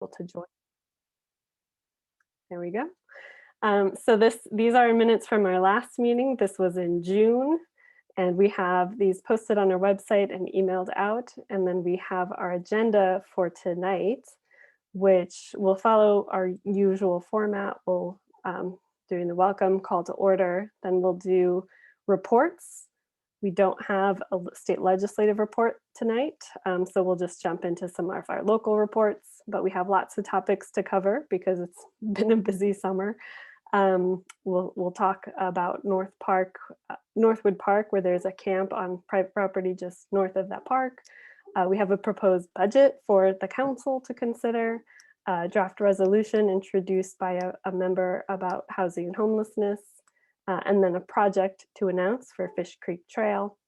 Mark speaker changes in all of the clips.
Speaker 1: able to join. There we go. So these are minutes from our last meeting. This was in June, and we have these posted on our website and emailed out. And then we have our agenda for tonight, which will follow our usual format. We'll doing the welcome, call to order, then we'll do reports. We don't have a state legislative report tonight, so we'll just jump into some of our local reports, but we have lots of topics to cover because it's been a busy summer. We'll talk about Northwood Park, where there's a camp on private property just north of that park. We have a proposed budget for the council to consider, draft resolution introduced by a member about housing and homelessness, and then a project to announce for Fish Creek Trail.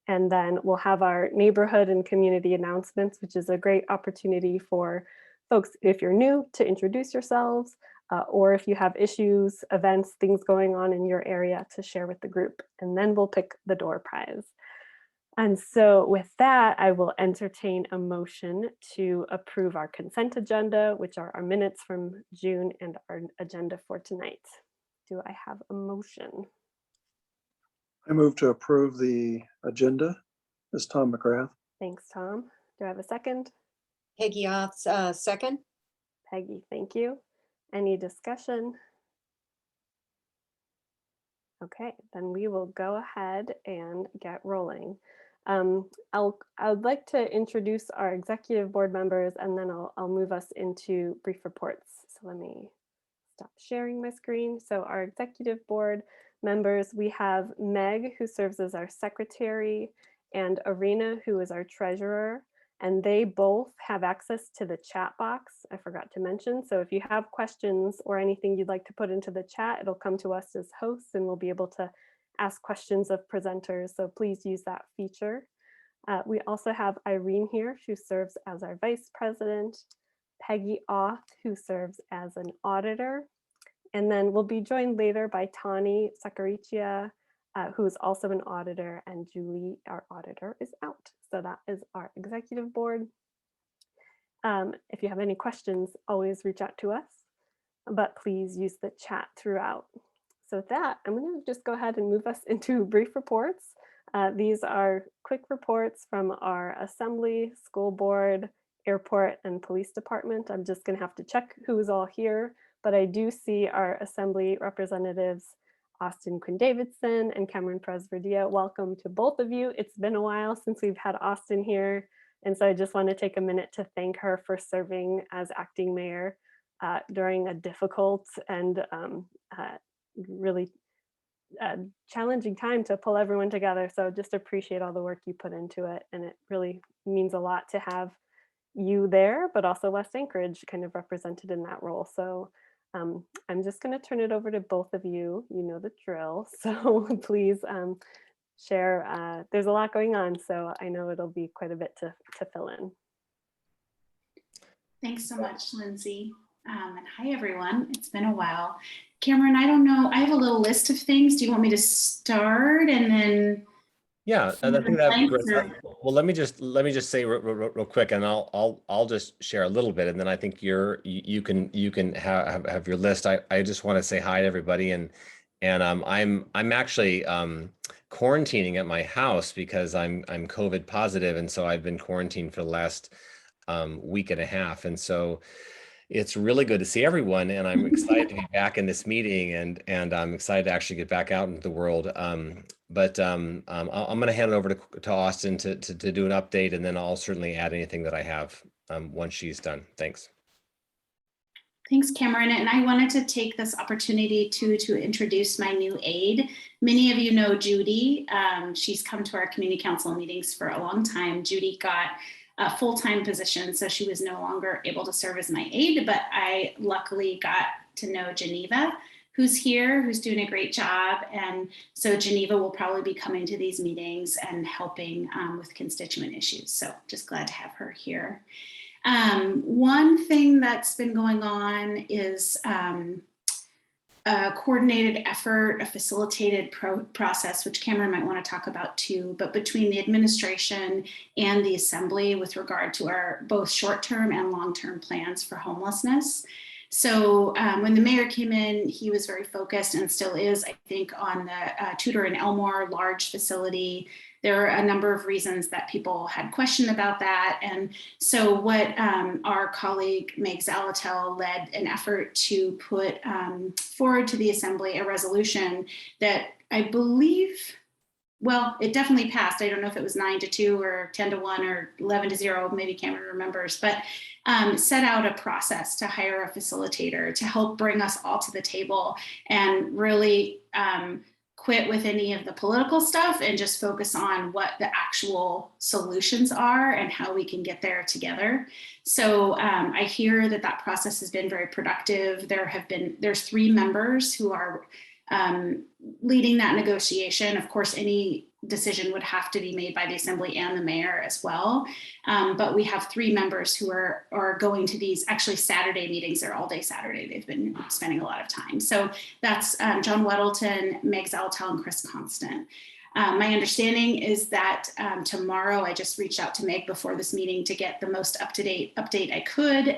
Speaker 1: And then we'll have our neighborhood and community announcements, which is a great opportunity for folks, if you're new, to introduce yourselves, or if you have issues, events, things going on in your area to share with the group. And then we'll pick the door prize. And so with that, I will entertain a motion to approve our consent agenda, which are our minutes from June and our agenda for tonight. Do I have a motion?
Speaker 2: I move to approve the agenda. This is Tom McGrath.
Speaker 1: Thanks, Tom. Do I have a second?
Speaker 3: Peggy Oth's second.
Speaker 1: Peggy, thank you. Any discussion? Okay, then we will go ahead and get rolling. I would like to introduce our executive board members, and then I'll move us into brief reports. So let me stop sharing my screen. So our executive board members, we have Meg, who serves as our secretary, and Arena, who is our treasurer, and they both have access to the chat box, I forgot to mention. So if you have questions or anything you'd like to put into the chat, it'll come to us as hosts and we'll be able to ask questions of presenters. So please use that feature. We also have Irene here, who serves as our vice president, Peggy Oth, who serves as an auditor. And then we'll be joined later by Tani Sakarichia, who is also an auditor, and Julie, our auditor, is out. So that is our executive board. If you have any questions, always reach out to us, but please use the chat throughout. So with that, I'm going to just go ahead and move us into brief reports. These are quick reports from our assembly, school board, airport, and police department. I'm just going to have to check who's all here, but I do see our assembly representatives, Austin Quinn Davidson and Cameron Presverdia. Welcome to both of you. It's been a while since we've had Austin here, and so I just want to take a minute to thank her for serving as acting mayor during a difficult and really challenging time to pull everyone together. So just appreciate all the work you put into it, and it really means a lot to have you there, but also West Anchorage kind of represented in that role. So I'm just going to turn it over to both of you. You know the drill. So please share. There's a lot going on, so I know it'll be quite a bit to fill in.
Speaker 4: Thanks so much, Lindsay. And hi, everyone. It's been a while. Cameron, I don't know. I have a little list of things. Do you want me to start and then?
Speaker 5: Yeah, I think that'd be great. Well, let me just say real quick, and I'll just share a little bit, and then I think you can have your list. I just want to say hi to everybody, and I'm actually quarantining at my house because I'm COVID positive, and so I've been quarantined for the last week and a half, and so it's really good to see everyone, and I'm excited to be back in this meeting, and I'm excited to actually get back out into the world. But I'm going to hand it over to Austin to do an update, and then I'll certainly add anything that I have once she's done. Thanks.
Speaker 4: Thanks, Cameron. And I wanted to take this opportunity to introduce my new aide. Many of you know Judy. She's come to our community council meetings for a long time. Judy got a full-time position, so she was no longer able to serve as my aide, but I luckily got to know Geneva, who's here, who's doing a great job. And so Geneva will probably be coming to these meetings and helping with constituent issues. So just glad to have her here. One thing that's been going on is a coordinated effort, a facilitated process, which Cameron might want to talk about too, but between the administration and the assembly with regard to our both short-term and long-term plans for homelessness. So when the mayor came in, he was very focused and still is, I think, on the Tudor and Elmore large facility. There are a number of reasons that people had questioned about that. And so what our colleague Meg Zalatel led an effort to put forward to the assembly a resolution that I believe, well, it definitely passed. I don't know if it was 9-2 or 10-1 or 11-0, maybe Cameron remembers, but set out a process to hire a facilitator to help bring us all to the table and really quit with any of the political stuff and just focus on what the actual solutions are and how we can get there together. So I hear that that process has been very productive. There's 3 members who are leading that negotiation. Of course, any decision would have to be made by the assembly and the mayor as well. But we have 3 members who are going to these actually Saturday meetings. They're all day Saturday. They've been spending a lot of time. So that's John Weddleton, Meg Zalatel, and Chris Constant. My understanding is that tomorrow, I just reached out to Meg before this meeting to get the most up-to-date update I could.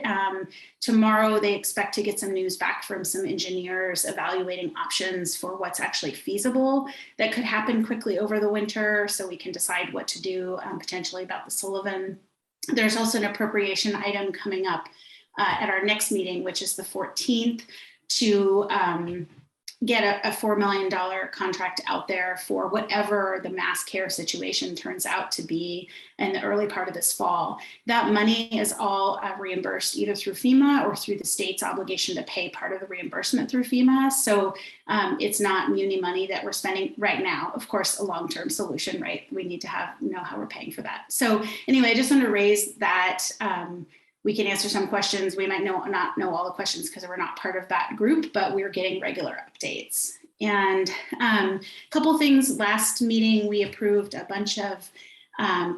Speaker 4: Tomorrow, they expect to get some news back from some engineers evaluating options for what's actually feasible that could happen quickly over the winter, so we can decide what to do potentially about the Sullivan. There's also an appropriation item coming up at our next meeting, which is the 14th, to get a $4 million contract out there for whatever the mass care situation turns out to be in the early part of this fall. That money is all reimbursed either through FEMA or through the state's obligation to pay part of the reimbursement through FEMA. So it's not muni money that we're spending right now. Of course, a long-term solution, right? We need to know how we're paying for that. So anyway, I just want to raise that. We can answer some questions. We might not know all the questions because we're not part of that group, but we're getting regular updates. And a couple things. Last meeting, we approved a bunch of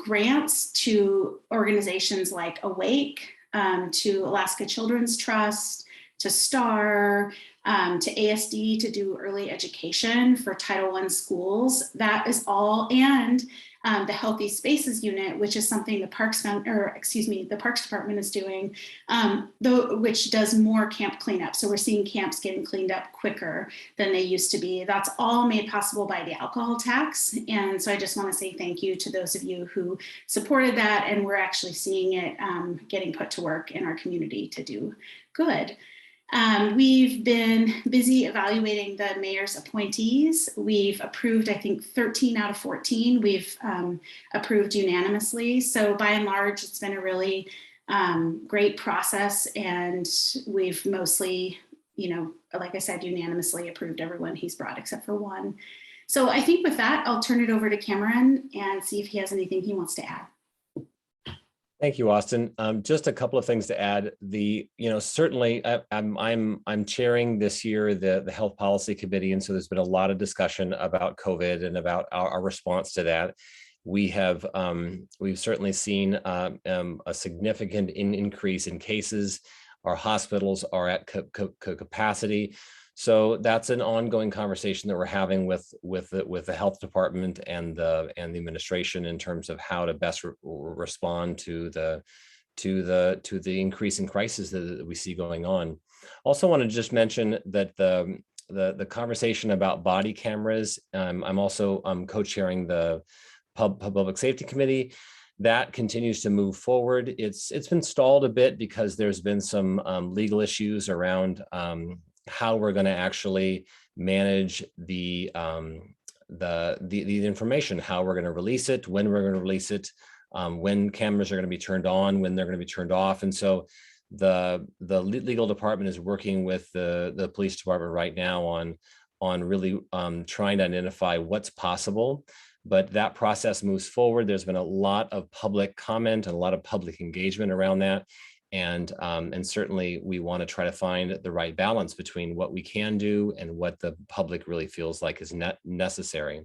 Speaker 4: grants to organizations like Awake, to Alaska Children's Trust, to STAR, to ASD to do early education for Title I schools. That is all, and the Healthy Spaces Unit, which is something the Parks Department is doing, which does more camp cleanup. So we're seeing camps getting cleaned up quicker than they used to be. That's all made possible by the alcohol tax. And so I just want to say thank you to those of you who supported that. And we're actually seeing it getting put to work in our community to do good. We've been busy evaluating the mayor's appointees. We've approved, I think, 13 out of 14. We've approved unanimously. So by and large, it's been a really great process. And we've mostly, like I said, unanimously approved everyone he's brought except for one. So I think with that, I'll turn it over to Cameron and see if he has anything he wants to add.
Speaker 5: Thank you, Austin. Just a couple of things to add. Certainly I'm chairing this year the Health Policy Committee, and so there's been a lot of discussion about COVID and about our response to that. We've certainly seen a significant increase in cases. Our hospitals are at capacity. So that's an ongoing conversation that we're having with the health department and the administration in terms of how to best respond to the increase in crisis that we see going on. Also want to just mention that the conversation about body cameras. I'm also co-chairing the Public Safety Committee. That continues to move forward. It's been stalled a bit because there's been some legal issues around how we're going to actually manage the information, how we're going to release it, when we're going to release it, when cameras are going to be turned on, when they're going to be turned off. And so the legal department is working with the police department right now on really trying to identify what's possible. But that process moves forward. There's been a lot of public comment and a lot of public engagement around that. And certainly we want to try to find the right balance between what we can do and what the public really feels like is necessary.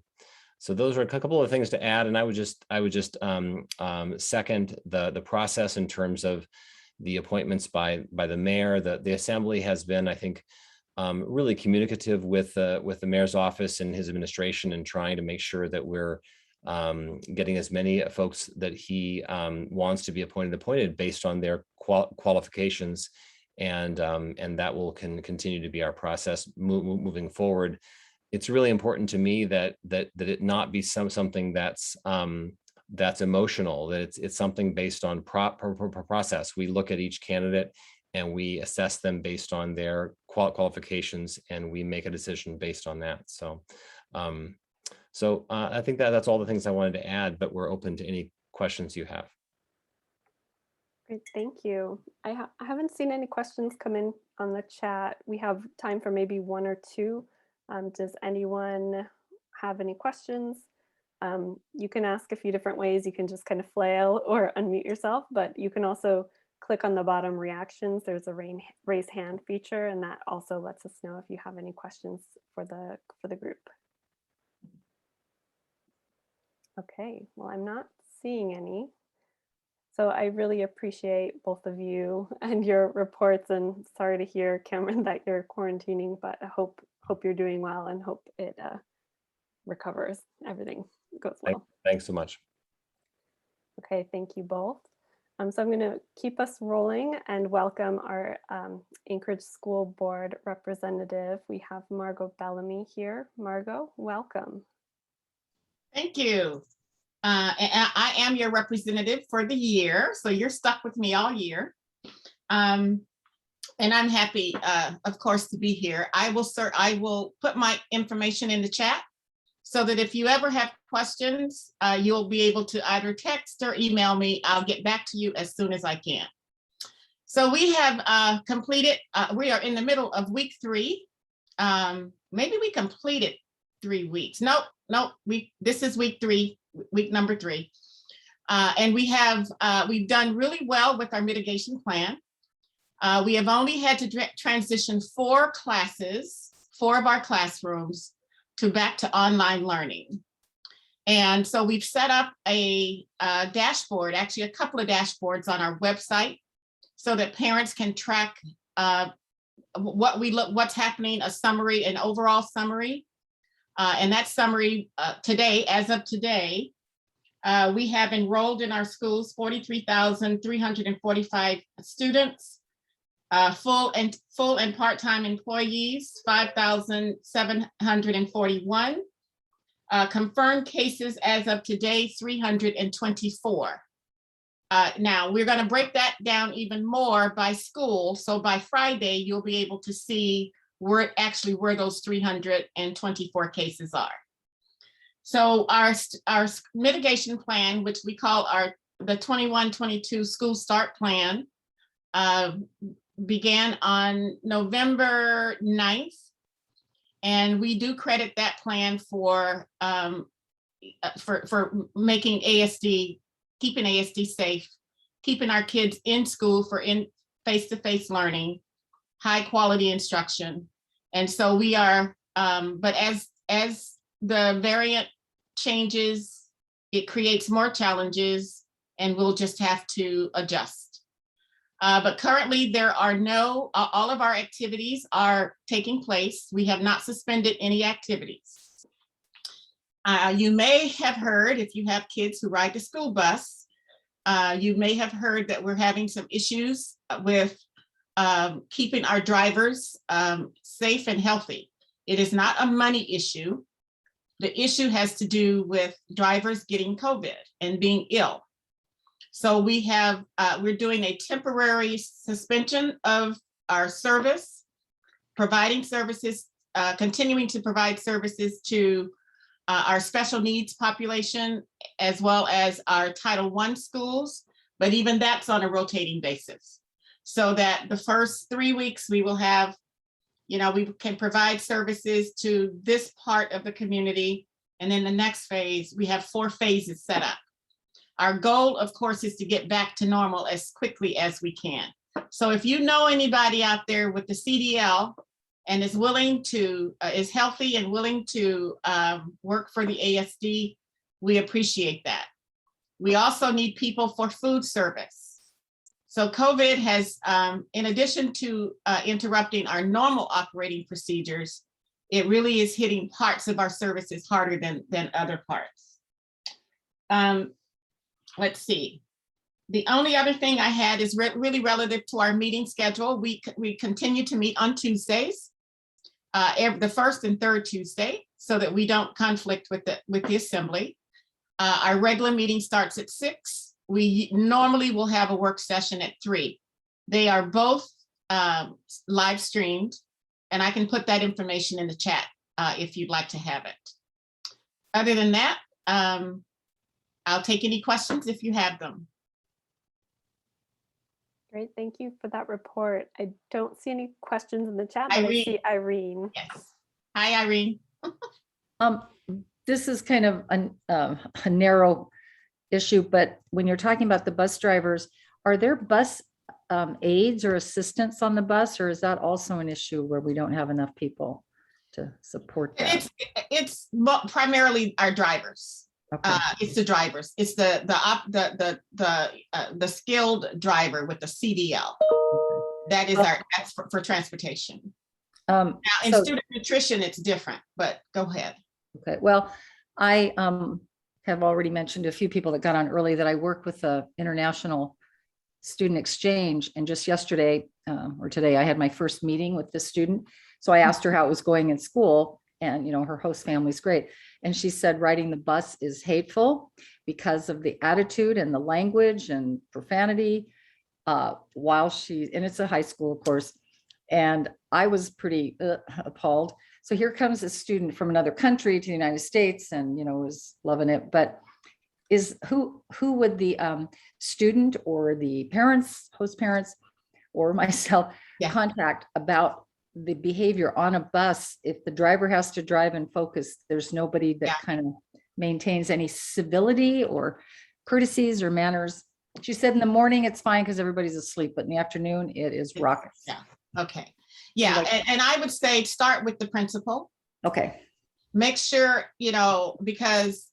Speaker 5: So those are a couple of things to add. And I would just second the process in terms of the appointments by the mayor. The assembly has been, I think, really communicative with the mayor's office and his administration, and trying to make sure that we're getting as many folks that he wants to be appointed based on their qualifications, and that will continue to be our process moving forward. It's really important to me that it not be something that's emotional, that it's something based on process. We look at each candidate and we assess them based on their qualifications, and we make a decision based on that. So I think that's all the things I wanted to add, but we're open to any questions you have.
Speaker 1: Great, thank you. I haven't seen any questions come in on the chat. We have time for maybe one or two. Does anyone have any questions? You can ask a few different ways. You can just kind of flail or unmute yourself, but you can also click on the bottom reactions. There's a raise hand feature, and that also lets us know if you have any questions for the group. Okay, well, I'm not seeing any. So I really appreciate both of you and your reports, and sorry to hear, Cameron, that you're quarantining, but I hope you're doing well and hope it recovers, everything goes well.
Speaker 5: Thanks so much.
Speaker 1: Okay, thank you both. So I'm going to keep us rolling and welcome our Anchorage School Board representative. We have Margot Bellamy here. Margot, welcome.
Speaker 6: Thank you. And I am your representative for the year, so you're stuck with me all year. And I'm happy, of course, to be here. I will put my information in the chat so that if you ever have questions, you'll be able to either text or email me. I'll get back to you as soon as I can. So we have completed, we are in the middle of week 3. Maybe we completed 3 weeks. Nope, this is week 3, week number 3. And we've done really well with our mitigation plan. We have only had to transition 4 of our classrooms back to online learning. And so we've set up a dashboard, actually a couple of dashboards on our website, so that parents can track what's happening, a summary, an overall summary. And that summary today, as of today, we have enrolled in our schools 43,345 students, full and part-time employees, 5,741. Confirmed cases as of today, 324. Now we're going to break that down even more by school. So by Friday, you'll be able to see where those 324 cases are. So our mitigation plan, which we call the 21-22 school start plan, began on November 9th. And we do credit that plan for making ASD, keeping ASD safe, keeping our kids in school for face-to-face learning, high quality instruction. And so we are, but as the variant changes, it creates more challenges, and we'll just have to adjust. But currently there are all of our activities are taking place. We have not suspended any activities. You may have heard, if you have kids who ride the school bus, you may have heard that we're having some issues with keeping our drivers safe and healthy. It is not a money issue. The issue has to do with drivers getting COVID and being ill. So we're doing a temporary suspension of our service, providing services, continuing to provide services to our special needs population, as well as our Title I schools, but even that's on a rotating basis. So that the first 3 weeks we will have, we can provide services to this part of the community. And then the next phase, we have 4 phases set up. Our goal, of course, is to get back to normal as quickly as we can. So if you know anybody out there with the CDL and is healthy and willing to work for the ASD, we appreciate that. We also need people for food service. So COVID has, in addition to interrupting our normal operating procedures, it really is hitting parts of our services harder than other parts. Let's see. The only other thing I had is really relative to our meeting schedule. We continue to meet on Tuesdays, the first and third Tuesday, so that we don't conflict with the assembly. Our regular meeting starts at 6. We normally will have a work session at 3. They are both live streamed, and I can put that information in the chat if you'd like to have it. Other than that, I'll take any questions if you have them.
Speaker 1: Great, thank you for that report. I don't see any questions in the chat, but I
Speaker 6: Irene.
Speaker 1: see Irene.
Speaker 6: Yes. Hi, Irene.
Speaker 7: This is kind of a narrow issue, but when you're talking about the bus drivers, are there bus aides or assistants on the bus, or is that also an issue where we don't have enough people to support that?
Speaker 6: It's primarily our drivers.
Speaker 7: Okay.
Speaker 6: It's the drivers. It's the skilled driver with the CDL. That is that's for transportation. Now in student nutrition, it's different, but go ahead.
Speaker 7: Okay, well, I have already mentioned to a few people that got on early that I work with the International Student Exchange, and just yesterday or today I had my first meeting with this student. So I asked her how it was going in school, and her host family's great. And she said riding the bus is hateful because of the attitude and the language and profanity and it's a high school, of course. And I was pretty appalled. So here comes a student from another country to the United States and, was loving it. But who would the student or the parents, host parents, or myself contact about the behavior on a bus? If the driver has to drive and focus, there's nobody that kind of maintains any civility or courtesies or manners. She said in the morning it's fine because everybody's asleep, but in the afternoon it is rockets.
Speaker 6: Yeah. Okay. Yeah. And I would say start with the principal.
Speaker 7: Okay.
Speaker 6: Make sure, because,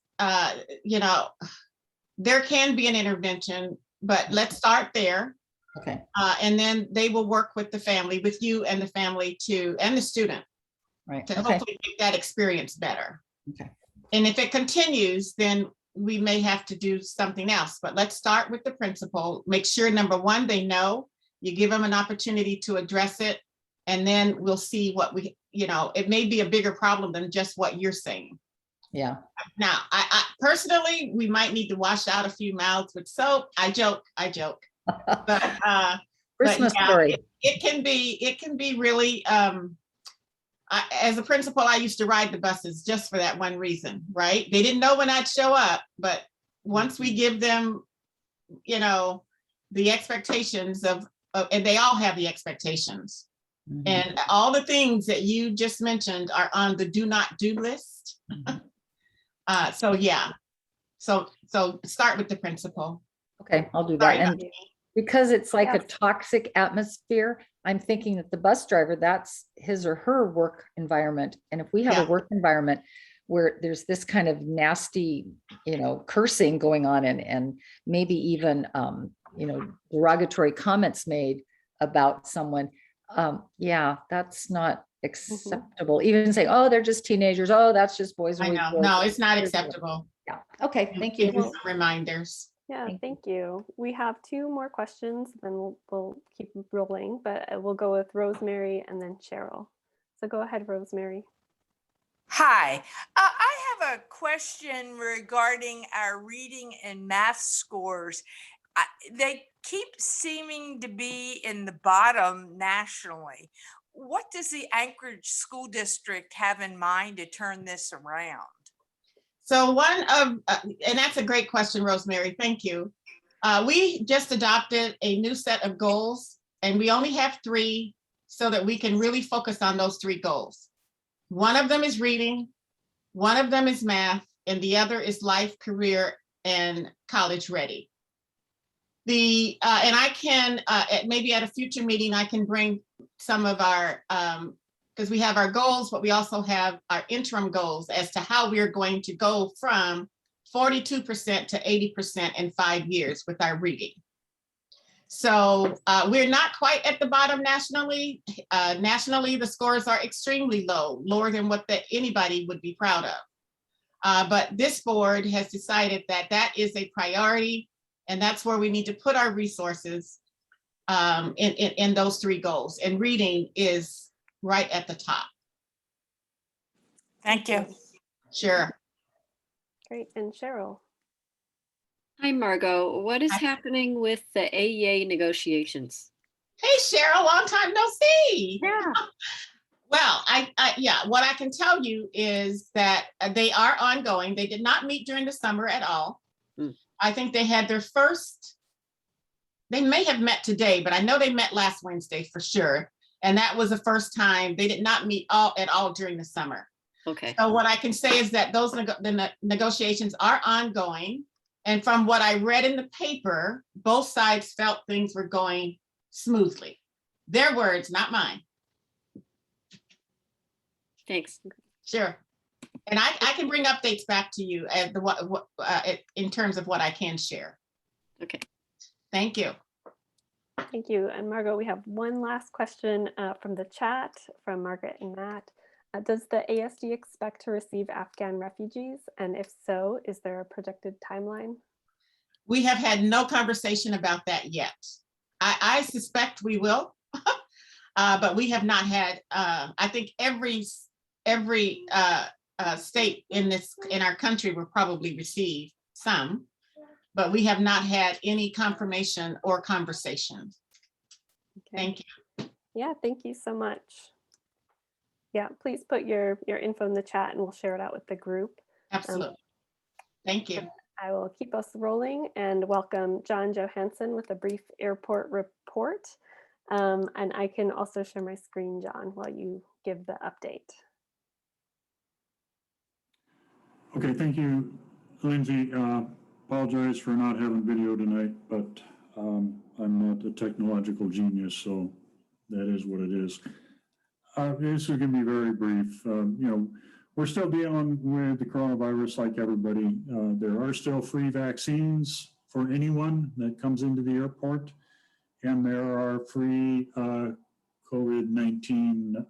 Speaker 6: there can be an intervention, but let's start there.
Speaker 7: Okay.
Speaker 6: And then they will work with the family, with you and the family and the student,
Speaker 7: Right.
Speaker 6: to hopefully make that experience better.
Speaker 7: Okay.
Speaker 6: And if it continues, then we may have to do something else, but let's start with the principal. Make sure, number one, they know, you give them an opportunity to address it, and then we'll see what it may be a bigger problem than just what you're saying.
Speaker 7: Yeah.
Speaker 6: Now, I personally, we might need to wash out a few mouths with soap. I joke. But
Speaker 7: Christmas
Speaker 6: yeah,
Speaker 7: story.
Speaker 6: it can be really, as a principal, I used to ride the buses just for that one reason, right? They didn't know when I'd show up, but once we give them, the expectations and they all have the expectations.
Speaker 7: Mhm.
Speaker 6: And all the things that you just mentioned are on the do not do list.
Speaker 7: Mhm.
Speaker 6: So start with the principal.
Speaker 7: Okay, I'll do that.
Speaker 6: Sorry,
Speaker 7: And because it's like a
Speaker 1: Yes.
Speaker 7: toxic atmosphere, I'm thinking that the bus driver, that's his or her work environment. And if we have
Speaker 6: Yeah.
Speaker 7: a work environment where there's this kind of nasty, cursing going on and maybe even, derogatory comments made about someone, that's not acceptable. Even say, oh, they're just teenagers. Oh, that's just boys and
Speaker 6: I
Speaker 7: we
Speaker 6: know,
Speaker 7: girls.
Speaker 6: no, it's not acceptable.
Speaker 7: Yeah, okay, thank
Speaker 6: Give
Speaker 7: you.
Speaker 6: some reminders.
Speaker 1: Yeah,
Speaker 7: Thank you.
Speaker 1: thank you. We have 2 more questions, then we'll keep rolling, but we'll go with Rosemary and then Cheryl. So go ahead, Rosemary.
Speaker 8: Hi, I have a question regarding our reading and math scores. They keep seeming to be in the bottom nationally. What does the Anchorage School District have in mind to turn this around?
Speaker 6: So and that's a great question, Rosemary, thank you. We just adopted a new set of goals, and we only have 3 so that we can really focus on those 3 goals. One of them is reading, one of them is math, and the other is life, career, and college ready. And I can, maybe at a future meeting, I can bring some of our, because we have our goals, but we also have our interim goals as to how we're going to go from 42% to 80% in 5 years with our reading. So we're not quite at the bottom nationally. Nationally, the scores are extremely low, lower than what anybody would be proud of. But this board has decided that that is a priority, and that's where we need to put our resources in those three goals. And reading is right at the top.
Speaker 8: Thank you.
Speaker 6: Sure.
Speaker 1: Great. And Cheryl.
Speaker 9: Hi, Margot. What is
Speaker 6: Hi.
Speaker 9: happening with the AEA negotiations?
Speaker 6: Hey, Cheryl, long time no see.
Speaker 9: Yeah.
Speaker 6: Well, yeah, what I can tell you is that they are ongoing. They did not meet during the summer at all. I think they had their first, they may have met today, but I know they met last Wednesday for sure. And that was the first time. They did not meet at all during the summer.
Speaker 9: Okay.
Speaker 6: So what I can say is that the negotiations are ongoing. And from what I read in the paper, both sides felt things were going smoothly. Their words, not mine.
Speaker 9: Thanks.
Speaker 6: Sure. And I can bring updates back to you at in terms of what I can share.
Speaker 9: Okay.
Speaker 6: Thank you.
Speaker 1: Thank you. And Margot, we have one last question from the chat from Margaret and Matt. Does the ASD expect to receive Afghan refugees? And if so, is there a projected timeline?
Speaker 6: We have had no conversation about that yet. I suspect we will, but we have not had, I think every state in our country will probably receive some, but we have not had any confirmation or conversation.
Speaker 1: Okay.
Speaker 6: Thank you.
Speaker 1: Yeah, thank you so much. Yeah, please put your info in the chat and we'll share it out with the group.
Speaker 6: Absolutely. Thank you.
Speaker 1: I will keep us rolling and welcome John Johansson with a brief airport report. And I can also share my screen, John, while you give the update.
Speaker 10: Okay, thank you, Lindsay. Apologize for not having video tonight, but I'm not a technological genius, so that is what it is. This is going to be very brief. You know, we're still dealing with the coronavirus like everybody. There are still free vaccines for anyone that comes into the airport, and there are free COVID-19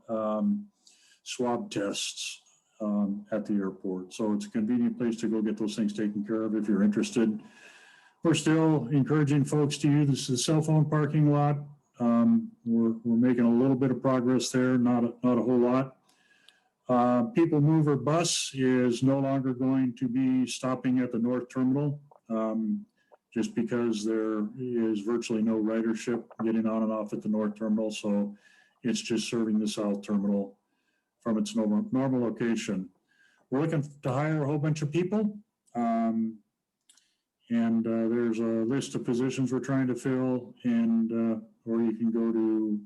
Speaker 10: swab tests at the airport. So it's a convenient place to go get those things taken care of if you're interested. We're still encouraging folks to use the cell phone parking lot. We're making a little bit of progress there, not a whole lot. People Mover bus is no longer going to be stopping at the North Terminal just because there is virtually no ridership getting on and off at the North Terminal. So it's just serving the South Terminal from its normal location. We're looking to hire a whole bunch of people. And there's a list of positions we're trying to fill, and or you can go to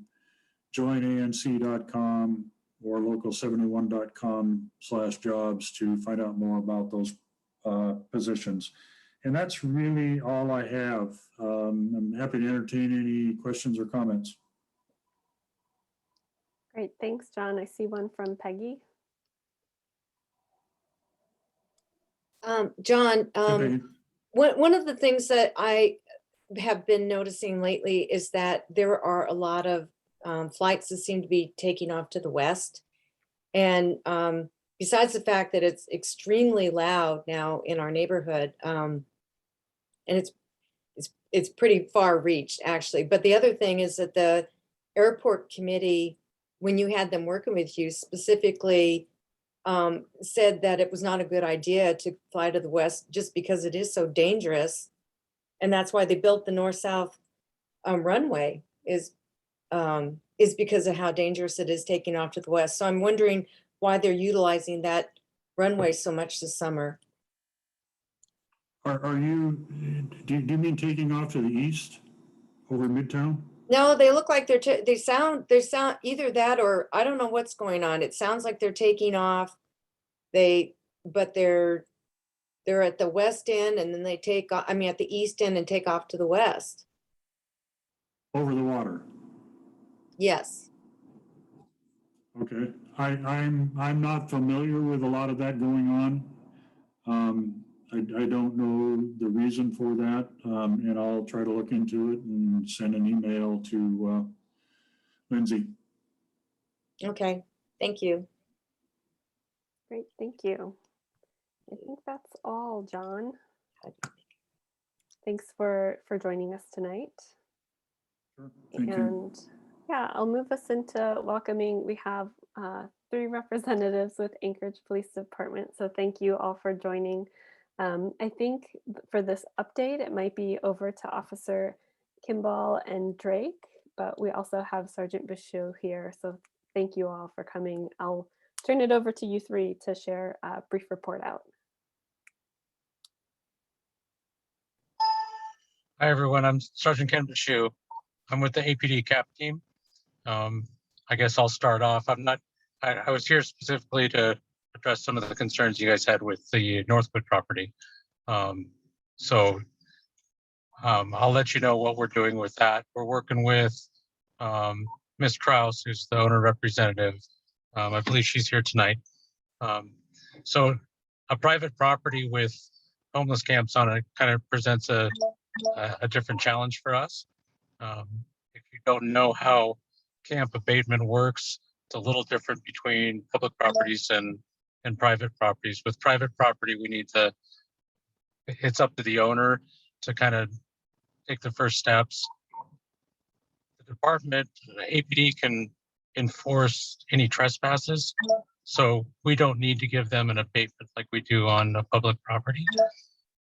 Speaker 10: joinanc.com or local71.com/jobs to find out more about those positions. And that's really all I have. I'm happy to entertain any questions or comments.
Speaker 1: Great, thanks, John. I see one from Peggy.
Speaker 3: John,
Speaker 10: Peggy.
Speaker 3: one of the things that I have been noticing lately is that there are a lot of flights that seem to be taking off to the west. And besides the fact that it's extremely loud now in our neighborhood, and it's pretty far reached actually. But the other thing is that the airport committee, when you had them working with you, specifically said that it was not a good idea to fly to the west just because it is so dangerous. And that's why they built the north-south runway is because of how dangerous it is taking off to the west. So I'm wondering why they're utilizing that runway so much this summer.
Speaker 10: Are you, do you mean taking off to the east over Midtown?
Speaker 3: No, they look like they sound either that or I don't know what's going on. It sounds like they're taking off. But they're at the west end and then they take off, I mean, at the east end and take off to the west.
Speaker 10: Over the water.
Speaker 3: Yes.
Speaker 10: Okay, I'm not familiar with a lot of that going on. I don't know the reason for that, and I'll try to look into it and send an email to Lindsay.
Speaker 3: Okay, thank you.
Speaker 1: Great, thank you. I think that's all, John. Thanks for joining us tonight.
Speaker 10: Thank you.
Speaker 1: And yeah, I'll move us into welcoming. We have 3 representatives with Anchorage Police Department. So thank you all for joining. I think for this update, it might be over to Officer Kimball and Drake, but we also have Sergeant Bichot here. So thank you all for coming. I'll turn it over to you 3 to share a brief report out.
Speaker 11: Hi, everyone. I'm Sergeant Ken Bichot. I'm with the APD CAP team. I guess I'll start off. I was here specifically to address some of the concerns you guys had with the Northwood property. I'll let you know what we're doing with that. We're working with Ms. Kraus, who's the owner representative. I believe she's here tonight. So a private property with homeless camps on it kind of presents a different challenge for us. If you don't know how camp abatement works, it's a little different between public properties and private properties. With private property, it's up to the owner to kind of take the first steps. The department, APD, can enforce any trespasses, so we don't need to give them an abatement like we do on a public property.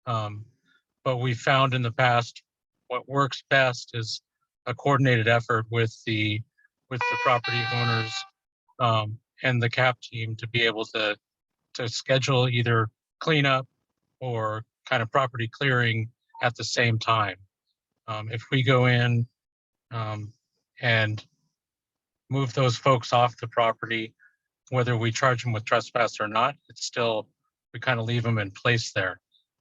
Speaker 11: But we found in the past what works best is a coordinated effort with the property owners and the CAP team to be able to schedule either cleanup or kind of property clearing at the same time. If we go in and move those folks off the property, whether we charge them with trespass or not, it's still, we kind of leave them in place there.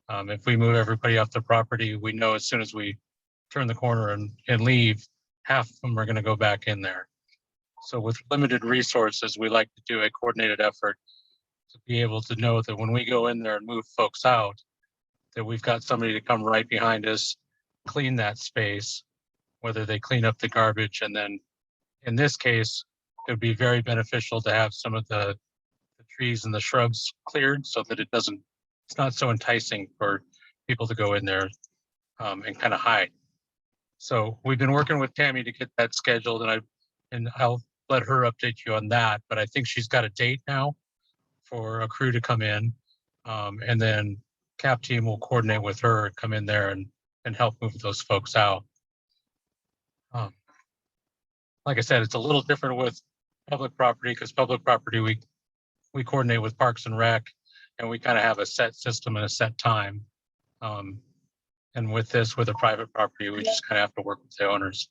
Speaker 11: If we move everybody off the property, we know as soon as we turn the corner and leave, half of them are going to go back in there. So with limited resources, we like to do a coordinated effort to be able to know that when we go in there and move folks out, that we've got somebody to come right behind us, clean that space, whether they clean up the garbage. And then in this case, it would be very beneficial to have some of the trees and the shrubs cleared so that it's not so enticing for people to go in there and kind of hide. So we've been working with Tammy to get that scheduled, and I'll let her update you on that. But I think she's got a date now for a crew to come in, and then CAP team will coordinate with her, come in there and help move those folks out. Like I said, it's a little different with public property, because public property we coordinate with Parks and Rec, and we kind of have a set system and a set time. And with a private property, we just kind of have to work with the owners.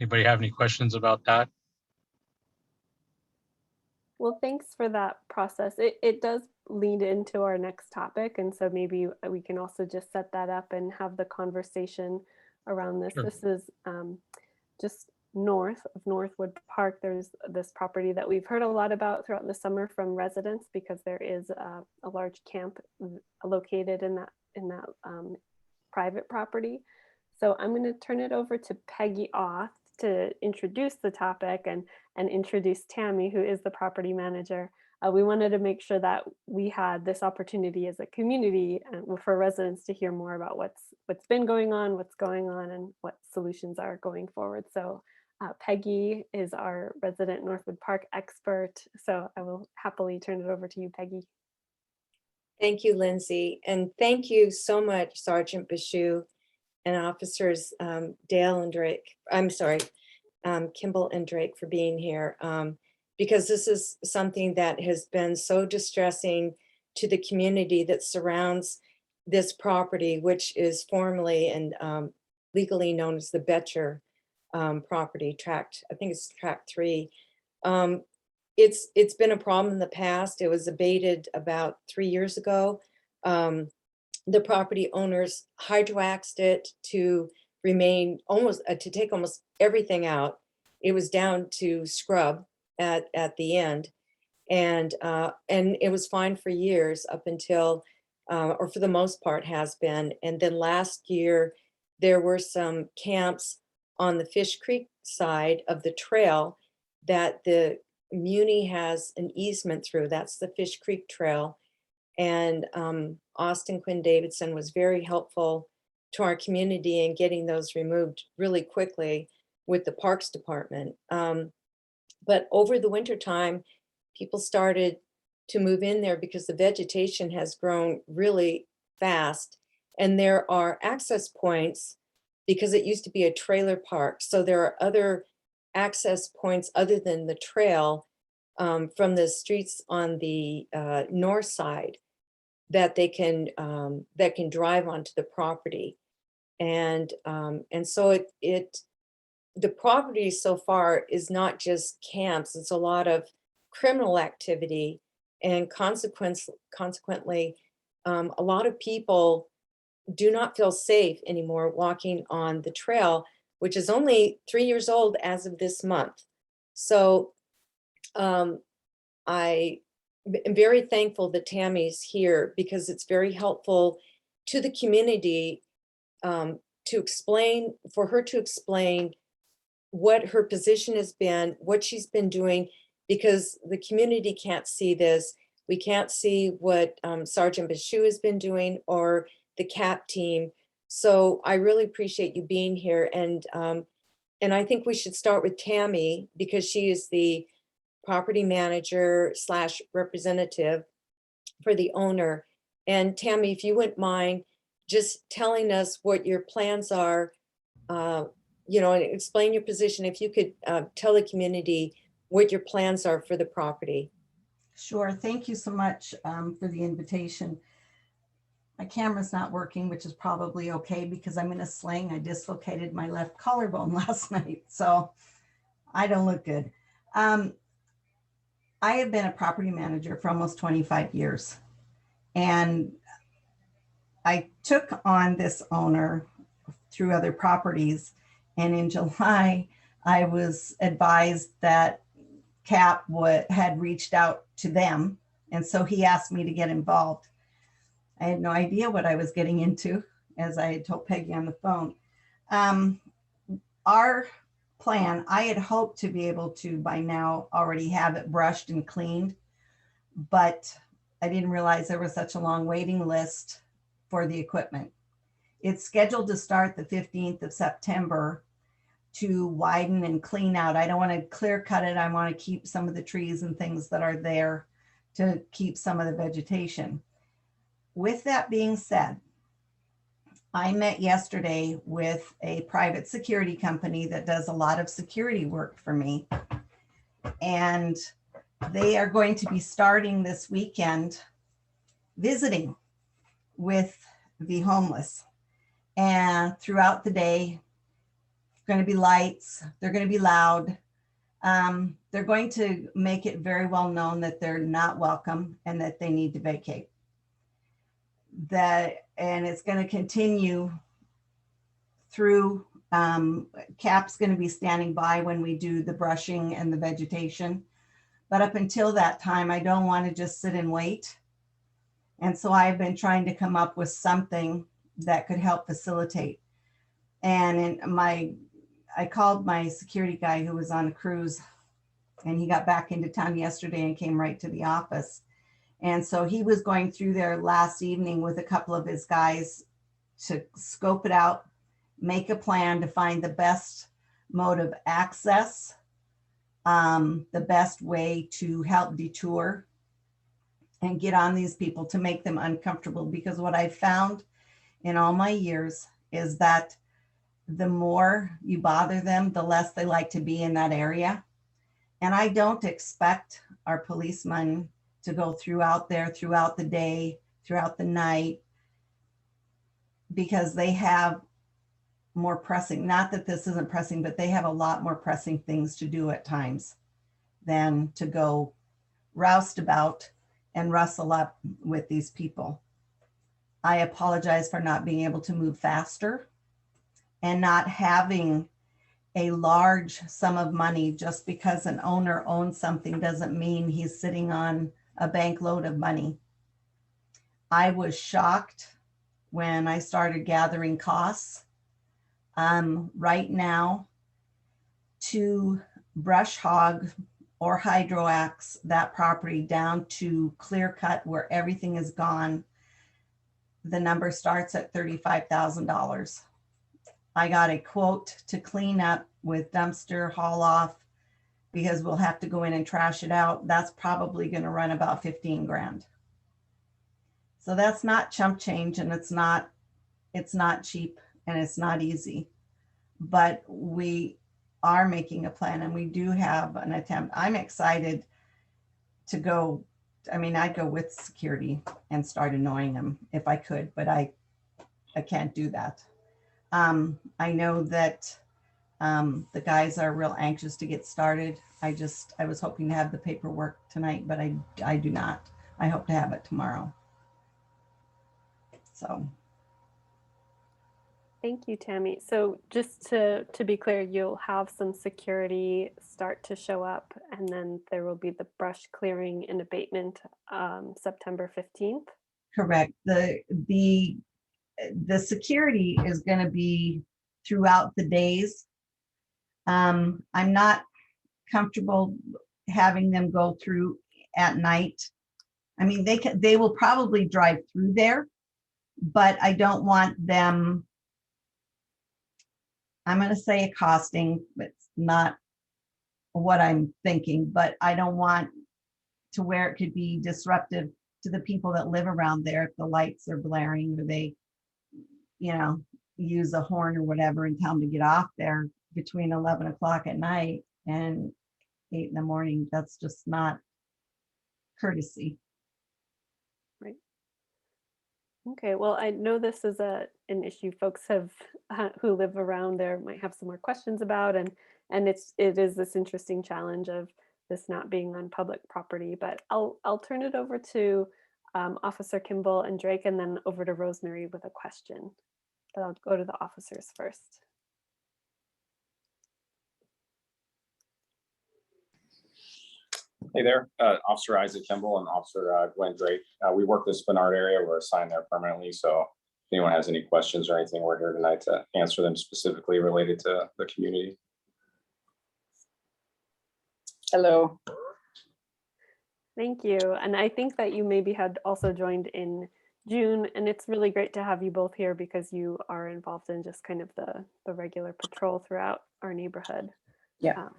Speaker 11: Anybody have any questions about that?
Speaker 1: Well, thanks for that process. It does lead into our next topic. And so maybe we can also just set that up and have the conversation around this.
Speaker 11: Sure.
Speaker 1: This is just north of Northwood Park. There's this property that we've heard a lot about throughout the summer from residents, because there is a large camp located in that private property. So I'm going to turn it over to Peggy Oth to introduce the topic and introduce Tammy, who is the property manager. We wanted to make sure that we had this opportunity as a community for residents to hear more about what's been going on, and what solutions are going forward. So Peggy is our resident Northwood Park expert. So I will happily turn it over to you, Peggy.
Speaker 3: Thank you, Lindsay. And thank you so much, Sergeant Bichot and Officers Dale and Drake. I'm sorry, Kimball and Drake, for being here. Because this is something that has been so distressing to the community that surrounds this property, which is formally and legally known as the Betcher property, I think it's tract 3. It's been a problem in the past. It was abated about 3 years ago. The property owners hydroaxed it to remain to take almost everything out. It was down to scrub at the end. And it was fine for years up until, or for the most part has been. And then last year, there were some camps on the Fish Creek side of the trail that the Muni has an easement through. That's the Fish Creek Trail. And Austin Quinn Davidson was very helpful to our community in getting those removed really quickly with the Parks Department. But over the winter time, people started to move in there because the vegetation has grown really fast. And there are access points because it used to be a trailer park. So there are other access points other than the trail from the streets on the north side that they can drive onto the property. And so the property so far is not just camps, it's a lot of criminal activity, and consequently, a lot of people do not feel safe anymore walking on the trail, which is only 3 years old as of this month. So I am very thankful that Tammy's here because it's very helpful to the community for her to explain what her position has been, what she's been doing, because the community can't see this. We can't see what Sergeant Bashu has been doing or the CAP team. So I really appreciate you being here. And I think we should start with Tammy because she is the property manager / representative for the owner. And Tammy, if you wouldn't mind just telling us what your plans are, and explain your position. If you could tell the community what your plans are for the property.
Speaker 12: Sure. Thank you so much for the invitation. My camera's not working, which is probably okay because I'm in a sling. I dislocated my left collarbone last night, so I don't look good. I have been a property manager for almost 25 years, and I took on this owner through other properties. And in July, I was advised that CAP had reached out to them. And so he asked me to get involved. I had no idea what I was getting into, as I had told Peggy on the phone. Our plan, I had hoped to be able to by now already have it brushed and cleaned, but I didn't realize there was such a long waiting list for the equipment. It's scheduled to start the 15th of September to widen and clean out. I don't want to clear cut it. I want to keep some of the trees and things that are there to keep some of the vegetation. With that being said, I met yesterday with a private security company that does a lot of security work for me. And they are going to be starting this weekend visiting with the homeless. And throughout the day, going to be lights, they're going to be loud. They're going to make it very well known that they're not welcome and that they need to vacate. And it's going to continue through, CAP's going to be standing by when we do the brushing and the vegetation. But up until that time, I don't want to just sit and wait. And so I've been trying to come up with something that could help facilitate. And I called my security guy who was on a cruise, and he got back into town yesterday and came right to the office. And so he was going through there last evening with a couple of his guys to scope it out, make a plan to find the best mode of access, the best way to help detour and get on these people to make them uncomfortable. Because what I found in all my years is that the more you bother them, the less they like to be in that area. And I don't expect our policemen to go throughout there, throughout the day, throughout the night, because they have more pressing, not that this isn't pressing, but they have a lot more pressing things to do at times than to go roust about and rustle up with these people. I apologize for not being able to move faster and not having a large sum of money. Just because an owner owns something doesn't mean he's sitting on a bank load of money. I was shocked when I started gathering costs. Right now, to brush hog or hydroax that property down to clear cut where everything is gone, the number starts at $35,000. I got a quote to clean up with dumpster haul off, because we'll have to go in and trash it out. That's probably going to run about 15 grand. So that's not chump change, and it's not cheap, and it's not easy, but we are making a plan, and we do have an attempt. I'm excited to go. I mean, I'd go with security and start annoying them if I could, but I can't do that. I know that the guys are real anxious to get started. I was hoping to have the paperwork tonight, but I do not. I hope to have it tomorrow. So.
Speaker 1: Thank you, Tammy. So just to be clear, you'll have some security start to show up, and then there will be the brush clearing and abatement September 15th.
Speaker 12: Correct. The security is going to be throughout the days. I'm not comfortable having them go through at night. I mean, they will probably drive through there, but I don't want them, I'm going to say accosting, but it's not what I'm thinking, but I don't want to where it could be disruptive to the people that live around there if the lights are blaring, or they, use a horn or whatever and tell them to get off there between 11 o'clock at night and 8 in the morning. That's just not courtesy.
Speaker 1: Right. Okay, well, I know this is an issue folks have who live around there might have some more questions about, and it is this interesting challenge of this not being on public property. But I'll turn it over to Officer Kimball and Drake, and then over to Rosemary with a question. But I'll go to the officers first.
Speaker 13: Hey there, Officer Isaac Kimball and Officer Gwen Drake. We work the Spenard area. We're assigned there permanently. So if anyone has any questions or anything, we're here tonight to answer them specifically related to the community.
Speaker 14: Hello.
Speaker 1: Thank you. And I think that you maybe had also joined in June, and it's really great to have you both here because you are involved in just kind of the regular patrol throughout our neighborhood.
Speaker 14: Yeah.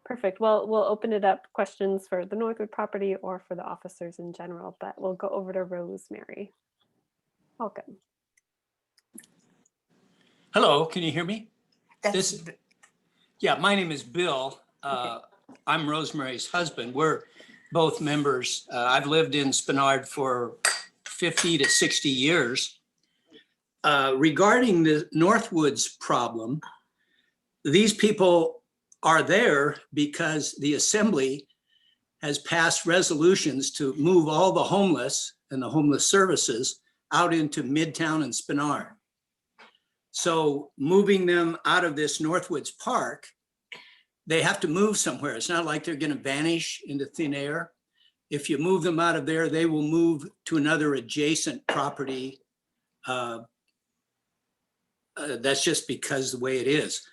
Speaker 1: Perfect. Well, we'll open it up questions for the Northwood property or for the officers in general, but we'll go over to Rosemary. Welcome.
Speaker 14: Hello, can you hear me?
Speaker 8: That's
Speaker 14: Yeah, my name is Bill. I'm Rosemary's husband. We're both members. I've lived in Spenard for 50 to 60 years. Regarding the Northwoods problem, these people are there because the assembly has passed resolutions to move all the homeless and the homeless services out into Midtown and Spenard. So moving them out of this Northwoods Park, they have to move somewhere. It's not like they're going to vanish into thin air. If you move them out of there, they will move to another adjacent property. That's just because the way it is.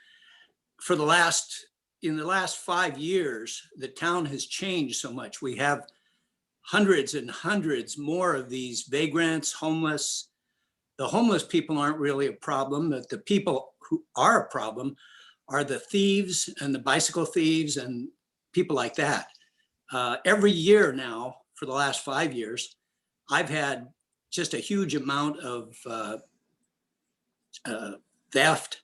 Speaker 14: In the last 5 years, the town has changed so much. We have hundreds and hundreds more of these vagrants, homeless. The homeless people aren't really a problem, but the people who are a problem are the thieves and the bicycle thieves and people like that. Every year now, for the last 5 years, I've had just a huge amount of theft,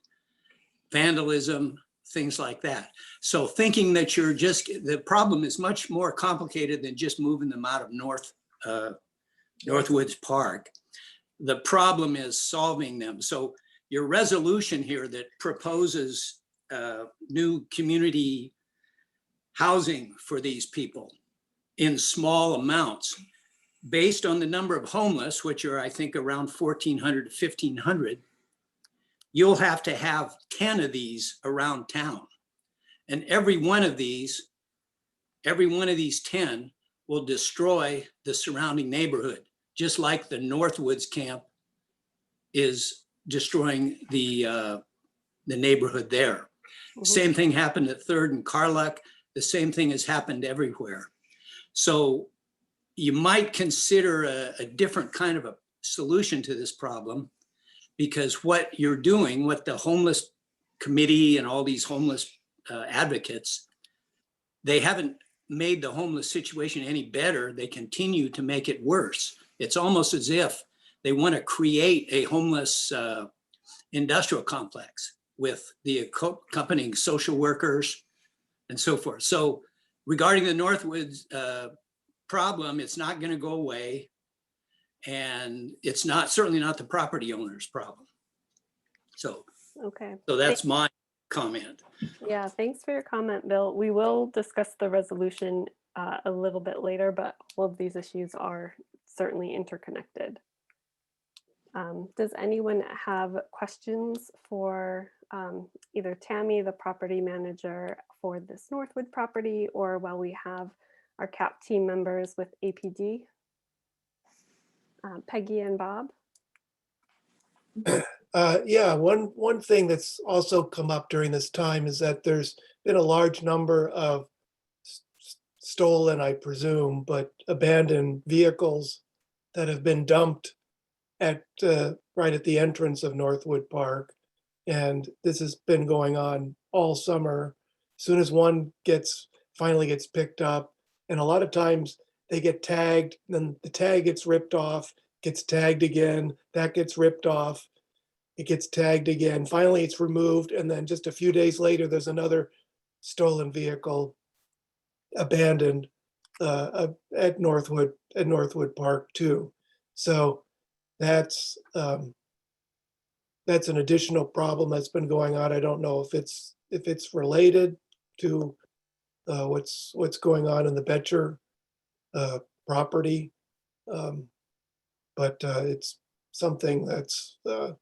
Speaker 14: vandalism, things like that. So thinking that the problem is much more complicated than just moving them out of Northwoods Park. The problem is solving them. So your resolution here that proposes new community housing for these people in small amounts, based on the number of homeless, which are, I think, around 1,400 to 1,500, you'll have to have 10 of these around town. And every one of these 10 will destroy the surrounding neighborhood, just like the Northwoods camp is destroying the neighborhood there. Same thing happened at 3rd and Carluck. The same thing has happened everywhere. So you might consider a different kind of a solution to this problem, because what you're doing, what the homeless committee and all these homeless advocates, they haven't made the homeless situation any better. They continue to make it worse. It's almost as if they want to create a homeless industrial complex with the accompanying social workers and so forth. So regarding the Northwoods problem, it's not going to go away. And it's certainly not the property owner's problem. So,
Speaker 1: Okay.
Speaker 14: so that's my comment.
Speaker 1: Yeah, thanks for your comment, Bill. We will discuss the resolution a little bit later, but all of these issues are certainly interconnected. Does anyone have questions for either Tammy, the property manager for this Northwood property, or while we have our CAP team members with APD? Peggy and Bob?
Speaker 15: Yeah, one thing that's also come up during this time is that there's been a large number of stolen, I presume, but abandoned vehicles that have been dumped at right at the entrance of Northwood Park. And this has been going on all summer. As soon as one finally gets picked up, and a lot of times they get tagged, then the tag gets ripped off, gets tagged again, that gets ripped off, it gets tagged again. Finally, it's removed, and then just a few days later, there's another stolen vehicle abandoned at Northwood Park too. So that's an additional problem that's been going on. I don't know if it's related to what's going on in the Betcher property, but it's something that's the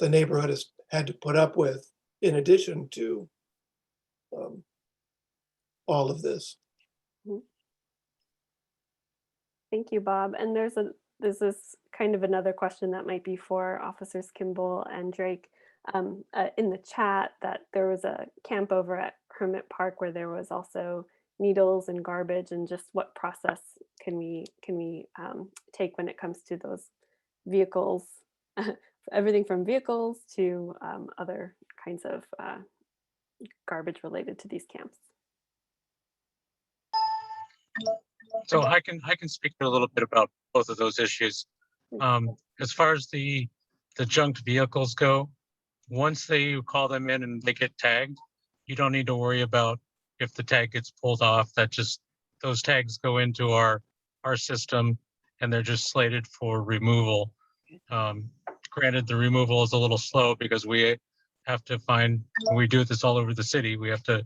Speaker 15: neighborhood has had to put up with in addition to all of this.
Speaker 1: Thank you, Bob. And there's this kind of another question that might be for Officers Kimball and Drake. In the chat, that there was a camp over at Hermit Park where there was also needles and garbage, and just what process can we take when it comes to those vehicles, everything from vehicles to other kinds of garbage related to these camps.
Speaker 11: So I can speak a little bit about both of those issues. As far as the junked vehicles go, once you call them in and they get tagged, you don't need to worry about if the tag gets pulled off. Those tags go into our system and they're just slated for removal. Granted, the removal is a little slow because we have to we do this all over the city. We have to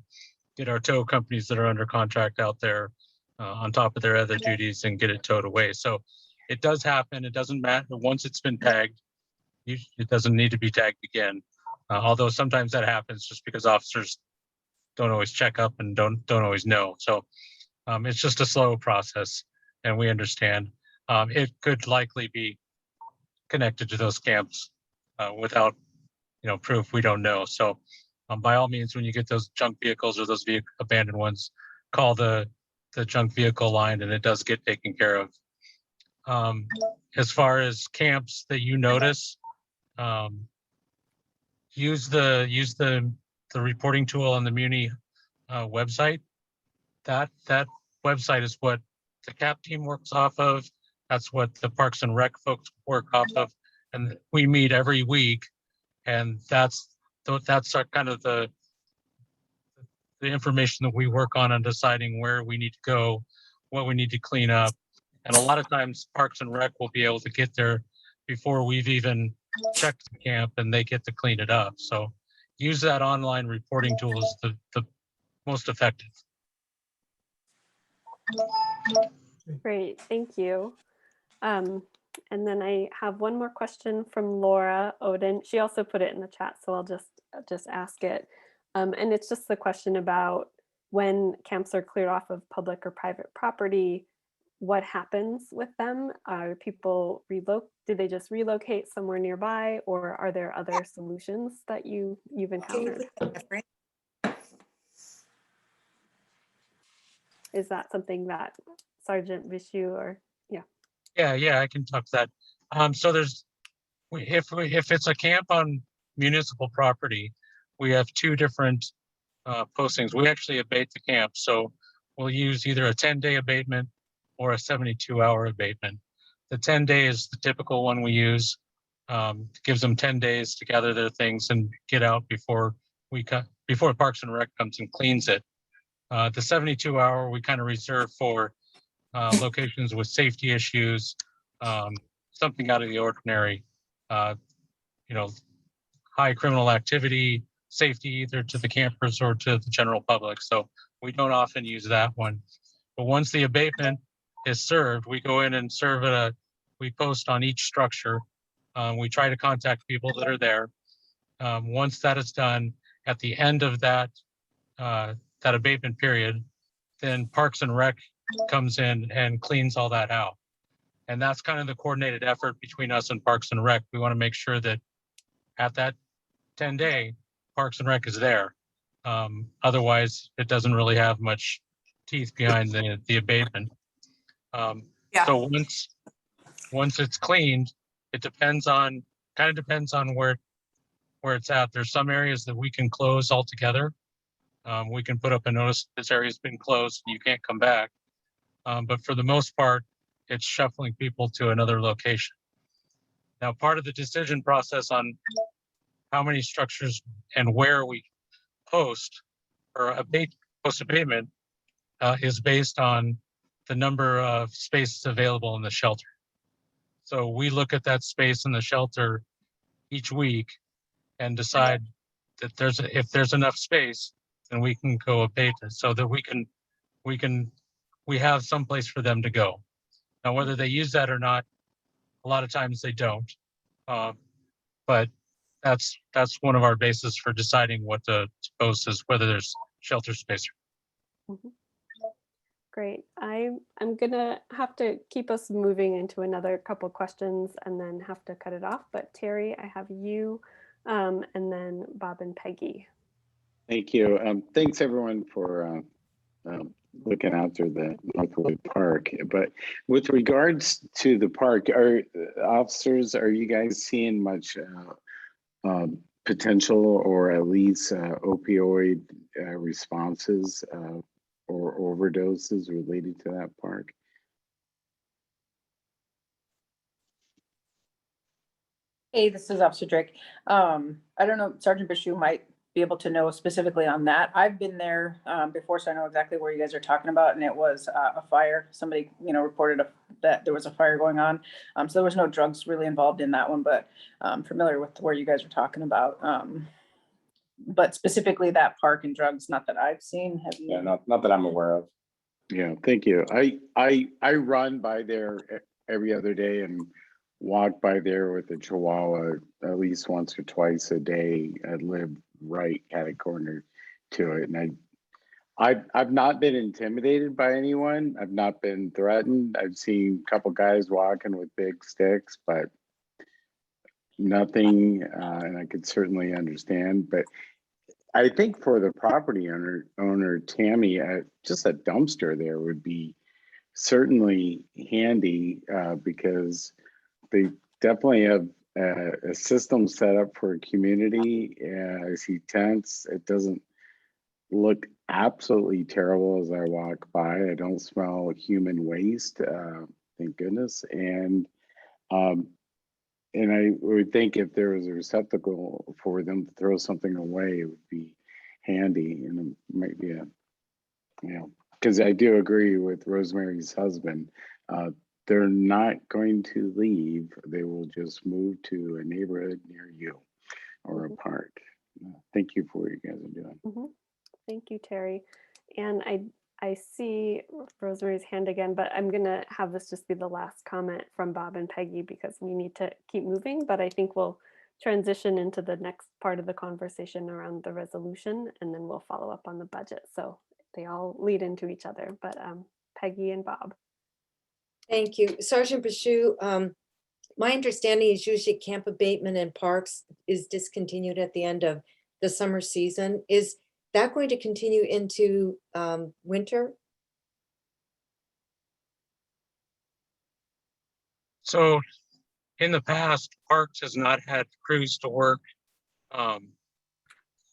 Speaker 11: get our tow companies that are under contract out there on top of their other duties and get it towed away. So it does happen. It doesn't matter. Once it's been tagged, it doesn't need to be tagged again. Although sometimes that happens just because officers don't always check up and don't always know. So it's just a slow process, and we understand. It could likely be connected to those camps without proof. We don't know. So by all means, when you get those junk vehicles or those abandoned ones, call the junk vehicle line and it does get taken care of. As far as camps that you notice, use the reporting tool on the Muni website. That website is what the CAP team works off of. That's what the Parks and Rec folks work off of, and we meet every week. And that's our kind of the information that we work on deciding where we need to go, what we need to clean up. And a lot of times Parks and Rec will be able to get there before we've even checked the camp, and they get to clean it up. So use that online reporting tool as the most effective.
Speaker 1: Great, thank you. And then I have one more question from Laura Oden. She also put it in the chat, so I'll just ask it. And it's just the question about when camps are cleared off of public or private property, what happens with them? Are people do they just relocate somewhere nearby, or are there other solutions that you've encountered? Is that something that Sergeant Vishu or
Speaker 11: Yeah, I can talk to that. So if it's a camp on municipal property, we have two different postings. We actually abate the camp, so we'll use either a 10-day abatement or a 72-hour abatement. The 10-day is the typical one we use. Gives them 10 days to gather their things and get out before Parks and Rec comes and cleans it. The 72-hour we kind of reserve for locations with safety issues, something out of the ordinary, high criminal activity, safety either to the campers or to the general public. So we don't often use that one. But once the abatement is served, we go in and we post on each structure. We try to contact people that are there. Once that is done, at the end of that abatement period, then Parks and Rec comes in and cleans all that out. And that's kind of the coordinated effort between us and Parks and Rec. We want to make sure that at that 10-day, Parks and Rec is there. Otherwise, it doesn't really have much teeth behind the abatement. So once it's cleaned, it depends on where it's at. There's some areas that we can close altogether. We can put up a notice this area's been closed and you can't come back. But for the most part, it's shuffling people to another location. Now, part of the decision process on how many structures and where we post or post abatement is based on the number of spaces available in the shelter. So we look at that space in the shelter each week and decide that if there's enough space, then we can go abate it so that we have some place for them to go. Now, whether they use that or not, a lot of times they don't. But that's one of our bases for deciding what to post is whether there's shelter space.
Speaker 1: Great. I'm gonna have to keep us moving into another couple questions and then have to cut it off. But Terry, I have you, and then Bob and Peggy.
Speaker 16: Thank you. Thanks everyone for looking after the Northwood Park. But with regards to the park, are you guys seeing much potential or at least opioid responses or overdoses related to that park?
Speaker 17: Hey, this is Officer Drake. I don't know, Sergeant Bishu might be able to know specifically on that. I've been there before, so I know exactly where you guys are talking about, and it was a fire. Somebody, reported that there was a fire going on. So there was no drugs really involved in that one, but I'm familiar with where you guys are talking about. But specifically that park and drugs, not that I've seen. Have you?
Speaker 13: Yeah, not that I'm aware of.
Speaker 16: Yeah, thank you. I run by there every other day and walk by there with a Chihuahua at least once or twice a day. I live right at a corner to it, and I've not been intimidated by anyone. I've not been threatened. I've seen a couple guys walking with big sticks, but nothing, and I could certainly understand. But I think for the property owner Tammy, just a dumpster there would be certainly handy because they definitely have a system set up for a community. I see tents. It doesn't look absolutely terrible as I walk by. I don't smell human waste, thank goodness. And I would think if there was a receptacle for them to throw something away, it would be handy, and it might be because I do agree with Rosemary's husband. They're not going to leave. They will just move to a neighborhood near you or a park. Thank you for what you guys are doing.
Speaker 1: Thank you, Terry. And I I see Rosemary's hand again, but I'm gonna have this just be the last comment from Bob and Peggy because we need to keep moving, but I think we'll transition into the next part of the conversation around the resolution, and then we'll follow up on the budget. So they all lead into each other, but Peggy and Bob.
Speaker 3: Thank you. Sergeant Bashu, my understanding is usually camp abatement and parks is discontinued at the end of the summer season. Is that going to continue into winter?
Speaker 11: So in the past, Parks has not had crews to work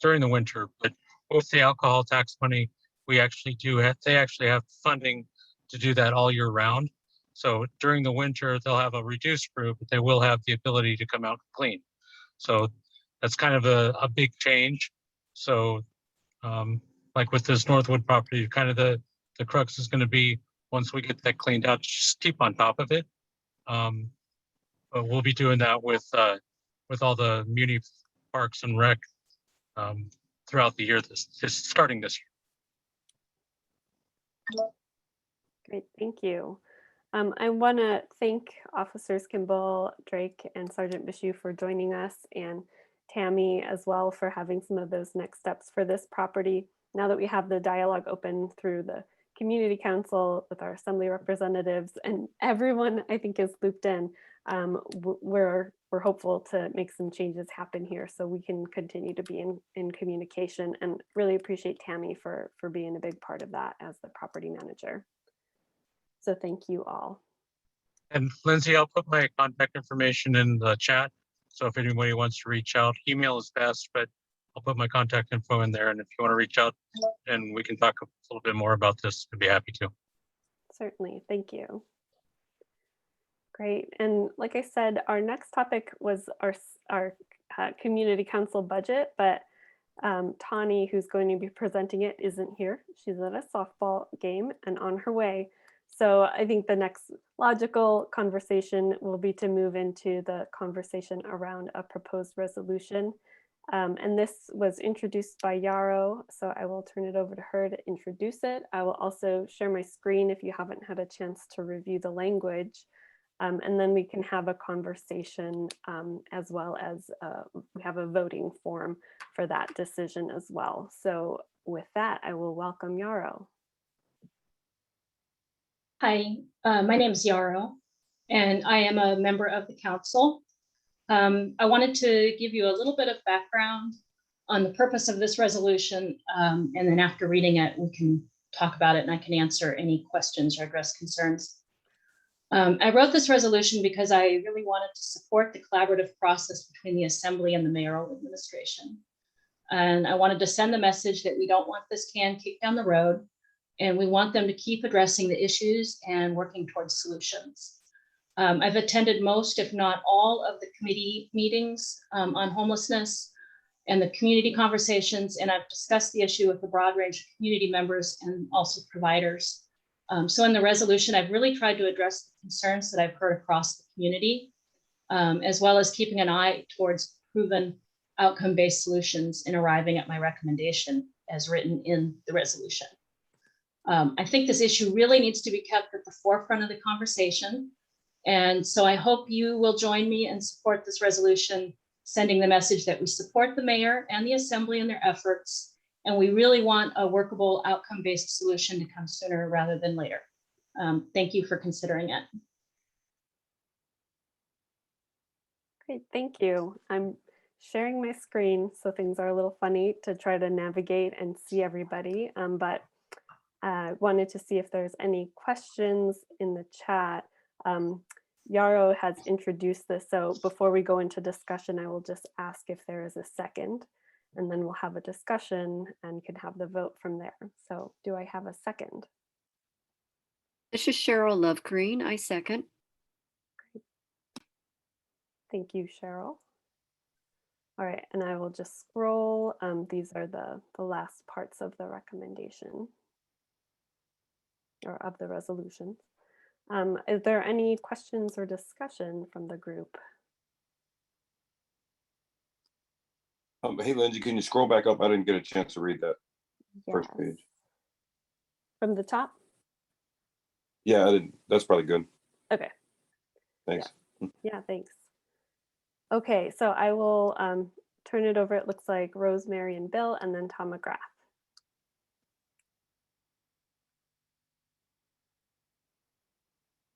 Speaker 11: during the winter, but with the alcohol tax money, we actually do have, they actually have funding to do that all year round. So during the winter, they'll have a reduced crew, but they will have the ability to come out and clean. So that's kind of a big change. So like with this Northwood property, kind of the crux is going to be once we get that cleaned out, just keep on top of it. But we'll be doing that with all the muni parks and rec throughout the year, starting this year.
Speaker 1: Great, thank you. I want to thank Officers Kimball, Drake, and Sergeant Bashu for joining us, and Tammy as well for having some of those next steps for this property. Now that we have the dialogue open through the community council with our assembly representatives and everyone I think is looped in, we're hopeful to make some changes happen here so we can continue to be in communication, and really appreciate Tammy for being a big part of that as the property manager. So thank you all.
Speaker 11: And Lindsay, I'll put my contact information in the chat. So if anybody wants to reach out, email is best, but I'll put my contact info in there. And if you want to reach out and we can talk a little bit more about this, I'd be happy to.
Speaker 1: Certainly, thank you. Great, and like I said, our next topic was our community council budget, but Tawny, who's going to be presenting it, isn't here. She's at a softball game and on her way. So I think the next logical conversation will be to move into the conversation around a proposed resolution. And this was introduced by Yarrow, so I will turn it over to her to introduce it. I will also share my screen if you haven't had a chance to review the language. And then we can have a conversation as well as we have a voting form for that decision as well. So with that, I will welcome Yarrow.
Speaker 18: Hi, my name is Yarrow, and I am a member of the council. I wanted to give you a little bit of background on the purpose of this resolution, and then after reading it, we can talk about it and I can answer any questions or address concerns. I wrote this resolution because I really wanted to support the collaborative process between the Assembly and the mayoral administration. And I wanted to send the message that we don't want this can kicked down the road, and we want them to keep addressing the issues and working towards solutions. I've attended most, if not all, of the committee meetings on homelessness and the community conversations, and I've discussed the issue with a broad range of community members and also providers. So in the resolution, I've really tried to address the concerns that I've heard across the community, as well as keeping an eye towards proven outcome-based solutions in arriving at my recommendation as written in the resolution. I think this issue really needs to be kept at the forefront of the conversation. And so I hope you will join me and support this resolution, sending the message that we support the mayor and the assembly in their efforts. And we really want a workable outcome-based solution to come sooner rather than later. Thank you for considering it.
Speaker 1: Great, thank you. I'm sharing my screen, so things are a little funny to try to navigate and see everybody, but I wanted to see if there's any questions in the chat. Yarrow has introduced this, so before we go into discussion, I will just ask if there is a second, and then we'll have a discussion and can have the vote from there. So do I have a second?
Speaker 9: This is Cheryl Lovegreen. I second.
Speaker 1: Great. Thank you, Cheryl. All right, and I will just scroll. These are the last parts of the recommendation or of the resolution. Is there any questions or discussion from the group?
Speaker 19: Hey, Lindsay, can you scroll back up? I didn't get a chance to read that first page.
Speaker 1: from the top?
Speaker 19: Yeah, that's probably good.
Speaker 1: Okay.
Speaker 19: Thanks.
Speaker 1: Yeah, thanks. Okay, so I will turn it over. It looks like Rosemary and Bill, and then Tom McGrath.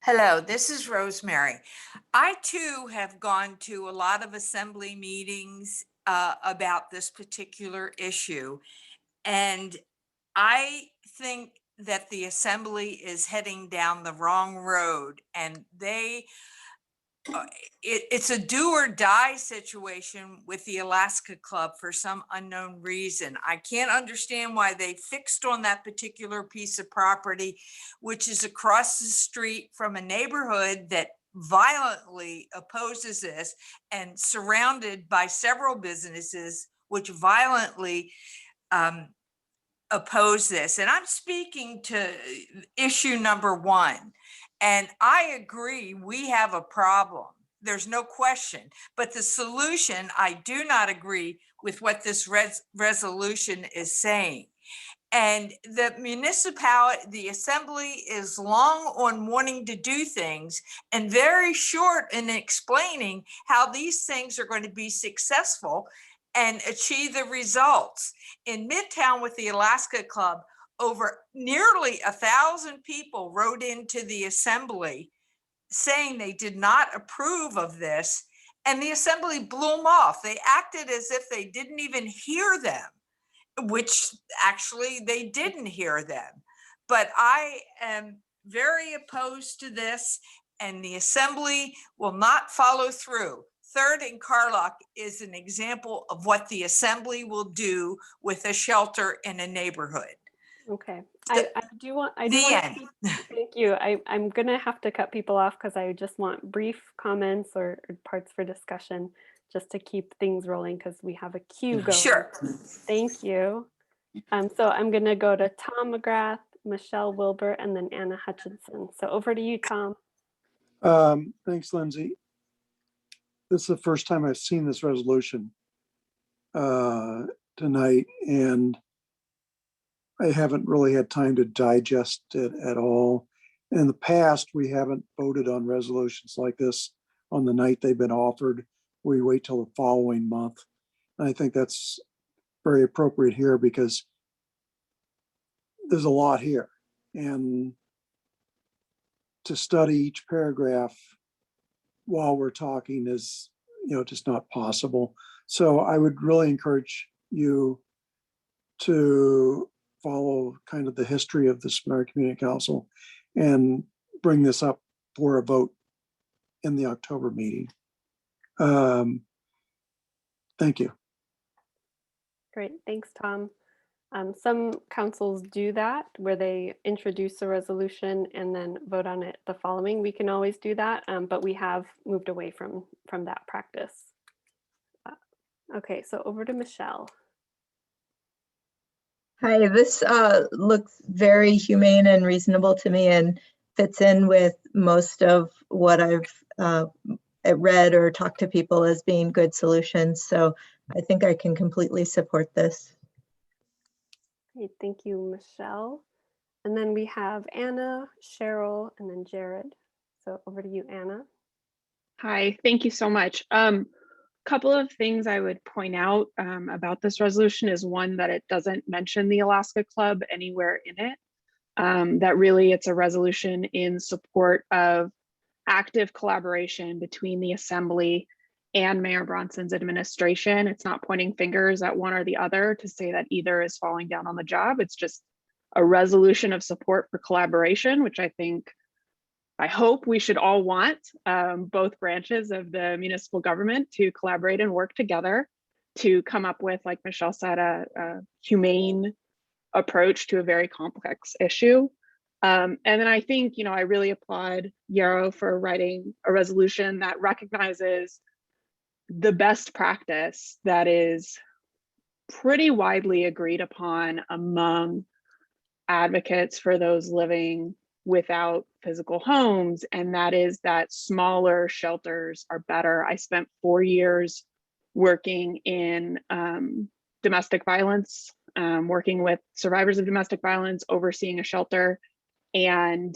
Speaker 8: Hello, this is Rosemary. I too have gone to a lot of assembly meetings about this particular issue. And I think that the assembly is heading down the wrong road, and it's a do or die situation with the Alaska Club for some unknown reason. I can't understand why they fixed on that particular piece of property, which is across the street from a neighborhood that violently opposes this and surrounded by several businesses which violently oppose this. And I'm speaking to issue number one. And I agree, we have a problem. There's no question. But the solution, I do not agree with what this resolution is saying. And the municipality, the assembly is long on wanting to do things and very short in explaining how these things are going to be successful and achieve the results. In Midtown with the Alaska Club, over nearly 1,000 people wrote into the assembly saying they did not approve of this, and the assembly blew them off. They acted as if they didn't even hear them, which actually they didn't hear them. But I am very opposed to this, and the assembly will not follow through. Third and Carlock is an example of what the assembly will do with a shelter in a neighborhood.
Speaker 1: Okay, I do want to thank you. I'm gonna have to cut people off because I just want brief comments or parts for discussion just to keep things rolling because we have a queue going.
Speaker 8: Sure.
Speaker 1: Thank you. So I'm gonna go to Tom McGrath, Michelle Wilbur, and then Anna Hutchinson. So over to you, Tom.
Speaker 2: Thanks, Lindsay. This is the first time I've seen this resolution tonight, and I haven't really had time to digest it at all. In the past, we haven't voted on resolutions like this on the night they've been offered. We wait till the following month. And I think that's very appropriate here because there's a lot here. And to study each paragraph while we're talking is, just not possible. So I would really encourage you to follow kind of the history of the Spenard Community Council and bring this up for a vote in the October meeting. Thank you.
Speaker 1: Great, thanks, Tom. Some councils do that where they introduce a resolution and then vote on it the following. We can always do that, but we have moved away from that practice. Okay, so over to Michelle.
Speaker 20: Hi, this looks very humane and reasonable to me and fits in with most of what I've read or talked to people as being good solutions. So I think I can completely support this.
Speaker 1: Great, thank you, Michelle. And then we have Anna, Cheryl, and then Jared. So over to you, Anna.
Speaker 21: Hi, thank you so much. Couple of things I would point out about this resolution is one, that it doesn't mention the Alaska Club anywhere in it. That really it's a resolution in support of active collaboration between the Assembly and Mayor Bronson's administration. It's not pointing fingers at one or the other to say that either is falling down on the job. It's just a resolution of support for collaboration, which I hope we should all want both branches of the municipal government to collaborate and work together to come up with, like Michelle said, a humane approach to a very complex issue. And then I think, I really applaud Yarrow for writing a resolution that recognizes the best practice that is pretty widely agreed upon among advocates for those living without physical homes, and that is that smaller shelters are better. I spent 4 years working in domestic violence working with survivors of domestic violence, overseeing a shelter. And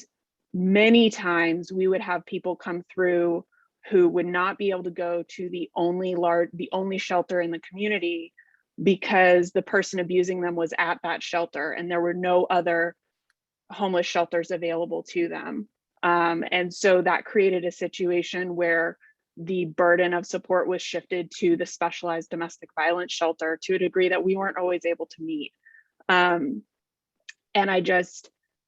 Speaker 21: many times we would have people come through who would not be able to go to the only shelter in the community because the person abusing them was at that shelter and there were no other homeless shelters available to them. And so that created a situation where the burden of support was shifted to the specialized domestic violence shelter to a degree that we weren't always able to meet. And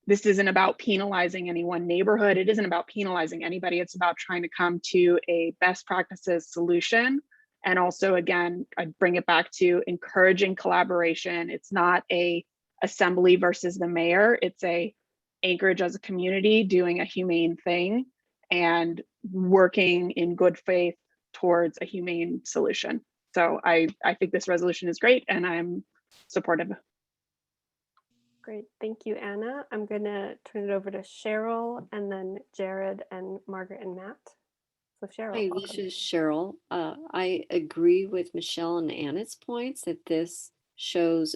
Speaker 21: this isn't about penalizing any one neighborhood. It isn't about penalizing anybody. It's about trying to come to a best practices solution. And also, again, I bring it back to encouraging collaboration. It's not a assembly versus the mayor. It's a Anchorage as a community doing a humane thing and working in good faith towards a humane solution. So I think this resolution is great and I'm supportive.
Speaker 1: Great, thank you, Anna. I'm gonna turn it over to Cheryl and then Jared and Margaret and Matt. So Cheryl.
Speaker 9: Hey,
Speaker 1: welcome.
Speaker 9: this is Cheryl. I agree with Michelle and Anna's points that this shows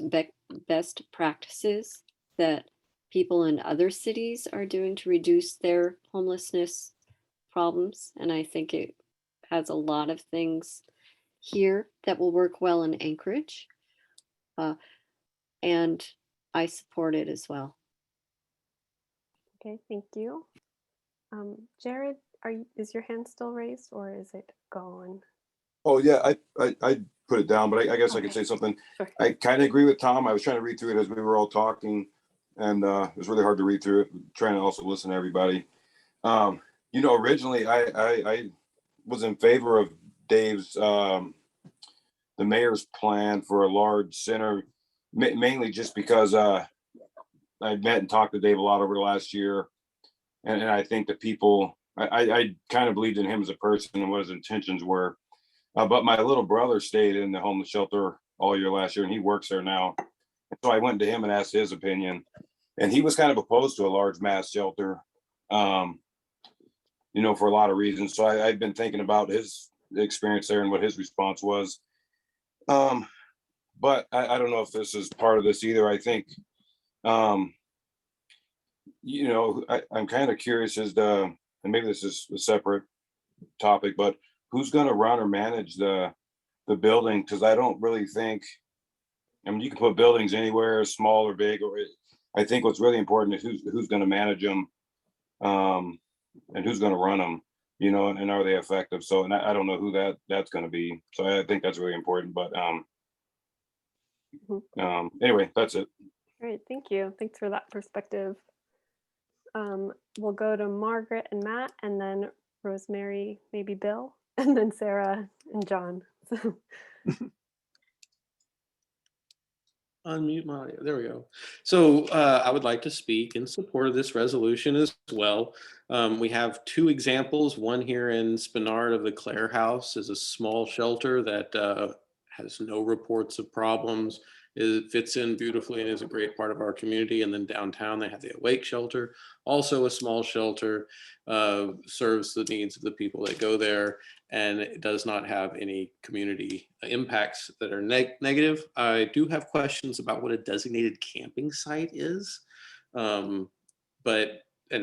Speaker 9: best practices that people in other cities are doing to reduce their homelessness problems. And I think it has a lot of things here that will work well in Anchorage. And I support it as well.
Speaker 1: Okay, thank you. Jared, is your hand still raised or is it gone?
Speaker 19: Oh, yeah, I put it down, but I guess I could say something.
Speaker 1: Sure.
Speaker 19: I kind of agree with Tom. I was trying to read through it as we were all talking, and it was really hard to read through it, trying to also listen to everybody. Originally I was in favor of Dave's, the mayor's plan for a large center, mainly just because I met and talked to Dave a lot over the last year. And I think that people, I kind of believed in him as a person and what his intentions were. But my little brother stayed in the homeless shelter all year last year and he works there now. And so I went to him and asked his opinion. And he was kind of opposed to a large mass shelter, for a lot of reasons. So I've been thinking about his experience there and what his response was. But I don't know if this is part of this either. I think, I'm kind of curious as to, and maybe this is a separate topic, but who's going to run or manage the building? Because I don't really think, you can put buildings anywhere, small or big, or I think what's really important is who's going to manage them, and who's going to run them, and are they effective? So, and I don't know who that's going to be. So I think that's really important. But anyway, that's it.
Speaker 1: Great, thank you. Thanks for that perspective. We'll go to Margaret and Matt, and then Rosemary, maybe Bill, and then Sarah and John.
Speaker 4: Unmute my audio. There we go. So I would like to speak in support of this resolution as well. We have two examples. One here in Spenard of the Clare House is a small shelter that has no reports of problems. It fits in beautifully and is a great part of our community. And then downtown, they have the Awake Shelter, also a small shelter, serves the needs of the people that go there, and it does not have any community impacts that are negative. I do have questions about what a designated camping site is, and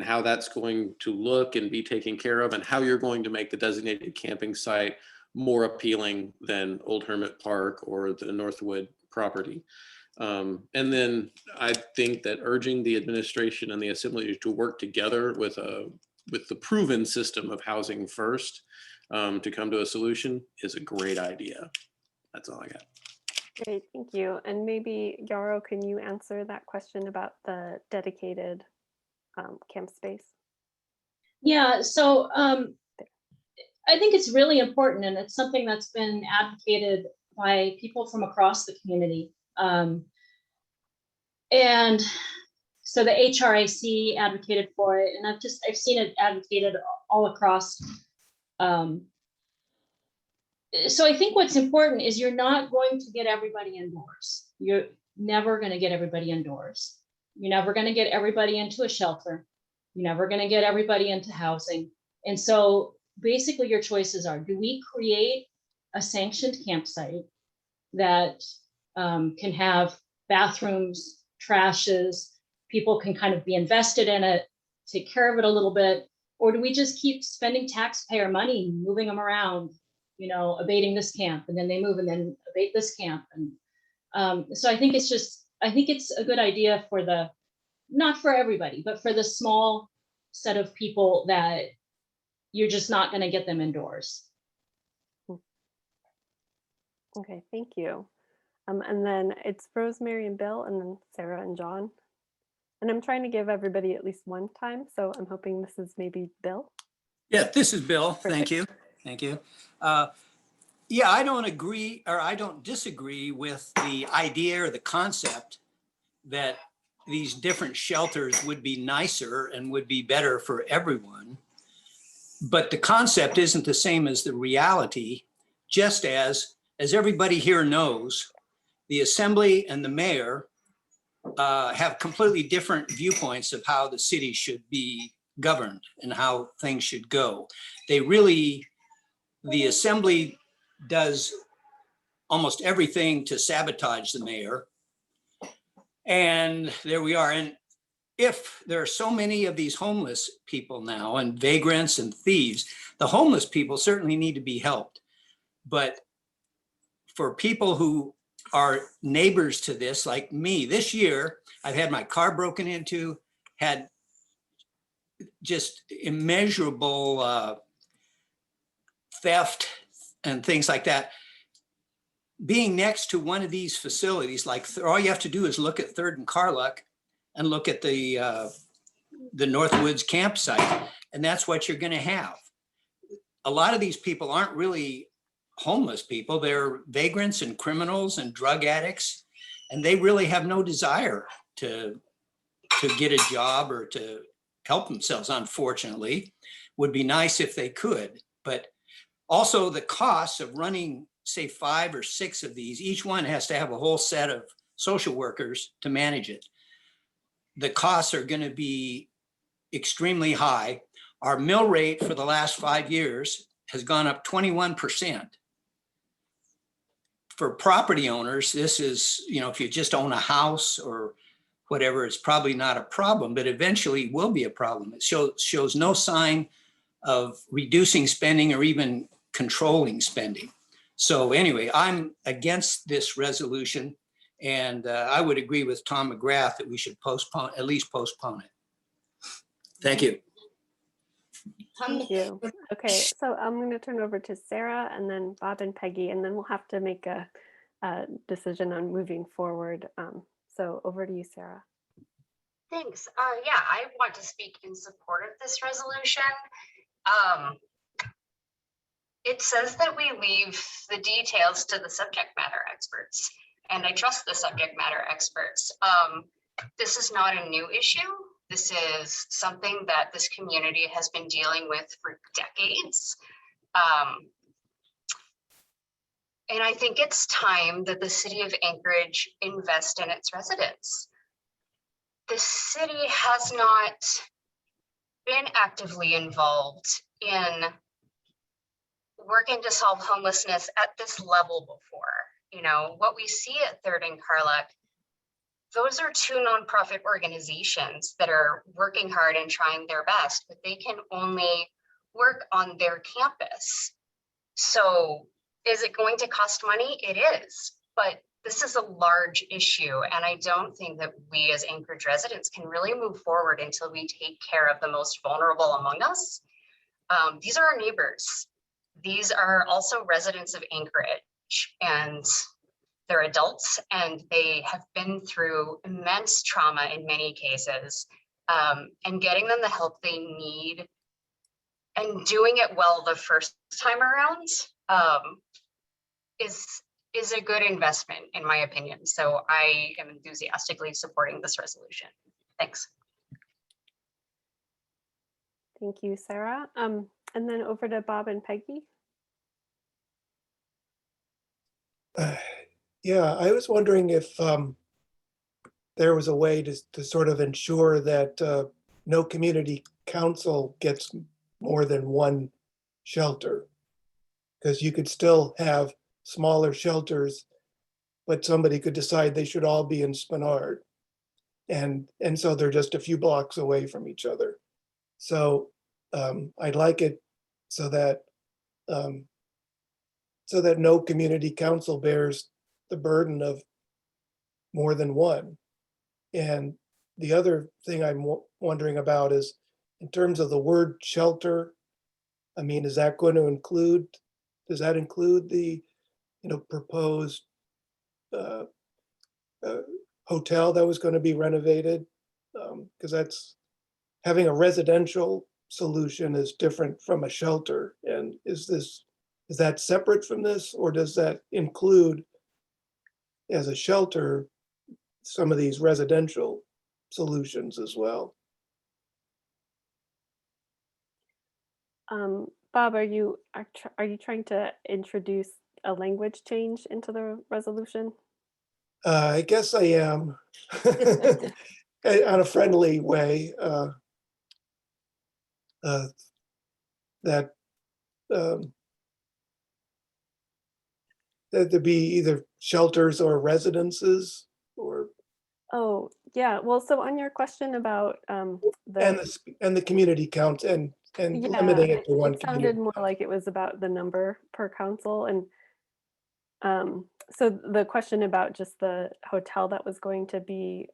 Speaker 4: how that's going to look and be taken care of, and how you're going to make the designated camping site more appealing than Old Hermit Park or the Northwood property. And then I think that urging the administration and the assembly to work together with the proven system of housing first to come to a solution is a great idea. That's all I got.
Speaker 1: Great, thank you. And maybe Yarrow, can you answer that question about the dedicated camp space?
Speaker 18: Yeah, so I think it's really important, and it's something that's been advocated by people from across the community. And so the HRIC advocated for it, and I've seen it advocated all across. So I think what's important is you're not going to get everybody indoors. You're never going to get everybody indoors. You're never going to get everybody into a shelter. You're never going to get everybody into housing. And so basically your choices are, do we create a sanctioned campsite that can have bathrooms, trashes, people can kind of be invested in it, take care of it a little bit? Or do we just keep spending taxpayer money, moving them around, you know, abating this camp and then they move and then abate this camp? And so I think it's a good idea for not for everybody, but for the small set of people that you're just not going to get them indoors.
Speaker 1: Okay, thank you. And then it's Rosemary and Bill, and then Sarah and John. And I'm trying to give everybody at least one time, so I'm hoping this is maybe Bill.
Speaker 14: Yeah, this is Bill. Thank you. Thank you. Yeah, I don't agree, or I don't disagree with the idea or the concept that these different shelters would be nicer and would be better for everyone. But the concept isn't the same as the reality, just as everybody here knows, the assembly and the mayor have completely different viewpoints of how the city should be governed and how things should go. The assembly does almost everything to sabotage the mayor. And there we are. And if there are so many of these homeless people now and vagrants and thieves, the homeless people certainly need to be helped. But for people who are neighbors to this, like me, this year, I've had my car broken into, had just immeasurable theft and things like that. Being next to one of these facilities, like all you have to do is look at 3rd and Carluck and look at the Northwoods campsite, and that's what you're going to have. A lot of these people aren't really homeless people. They're vagrants and criminals and drug addicts, and they really have no desire to get a job or to help themselves, unfortunately. Would be nice if they could, but also the costs of running, say, 5 or 6 of these, each one has to have a whole set of social workers to manage it. The costs are going to be extremely high. Our mill rate for the last 5 years has gone up 21%. For property owners, this is, you know, if you just own a house or whatever, it's probably not a problem, but eventually will be a problem. It shows no sign of reducing spending or even controlling spending. So anyway, I'm against this resolution, and I would agree with Tom McGrath that we should at least postpone it. Thank you.
Speaker 1: Thank you. Okay, so I'm going to turn over to Sarah and then Bob and Peggy, and then we'll have to make a decision on moving forward. So over to you, Sarah.
Speaker 5: Thanks. Yeah, I want to speak in support of this resolution. It says that we leave the details to the subject matter experts, and I trust the subject matter experts. This is not a new issue. This is something that this community has been dealing with for decades. And I think it's time that the city of Anchorage invest in its residents. The city has not been actively involved in working to solve homelessness at this level before. You know, what we see at 3rd and Carluck, those are 2 nonprofit organizations that are working hard and trying their best, but they can only work on their campus. So is it going to cost money? It is, but this is a large issue. And I don't think that we as Anchorage residents can really move forward until we take care of the most vulnerable among us. These are our neighbors. These are also residents of Anchorage, and they're adults, and they have been through immense trauma in many cases, and getting them the help they need and doing it well the first time around is a good investment, in my opinion. So I am enthusiastically supporting this resolution. Thanks.
Speaker 1: Thank you, Sarah. And then over to Bob and Peggy.
Speaker 15: Yeah, I was wondering if there was a way to sort of ensure that no community council gets more than one shelter, because you could still have smaller shelters but somebody could decide they should all be in Spenard. And so they're just a few blocks away from each other. So I'd like it so that no community council bears the burden of more than one. And the other thing I'm wondering about is, in terms of the word shelter, I mean, is that going to include, does that include the, proposed hotel that was going to be renovated? Because that's, having a residential solution is different from a shelter. And is that separate from this, or does that include, as a shelter, some of these residential solutions as well?
Speaker 1: Bob, are you trying to introduce a language change into the resolution?
Speaker 15: I guess I am, on a friendly way. That there be either shelters or residences, or
Speaker 1: Oh, yeah. Well, so on your question about
Speaker 15: the community count and
Speaker 1: yeah,
Speaker 15: limiting it to one
Speaker 1: it sounded
Speaker 15: community.
Speaker 1: more like it was about the number per council. And so the question about just the hotel that was going to be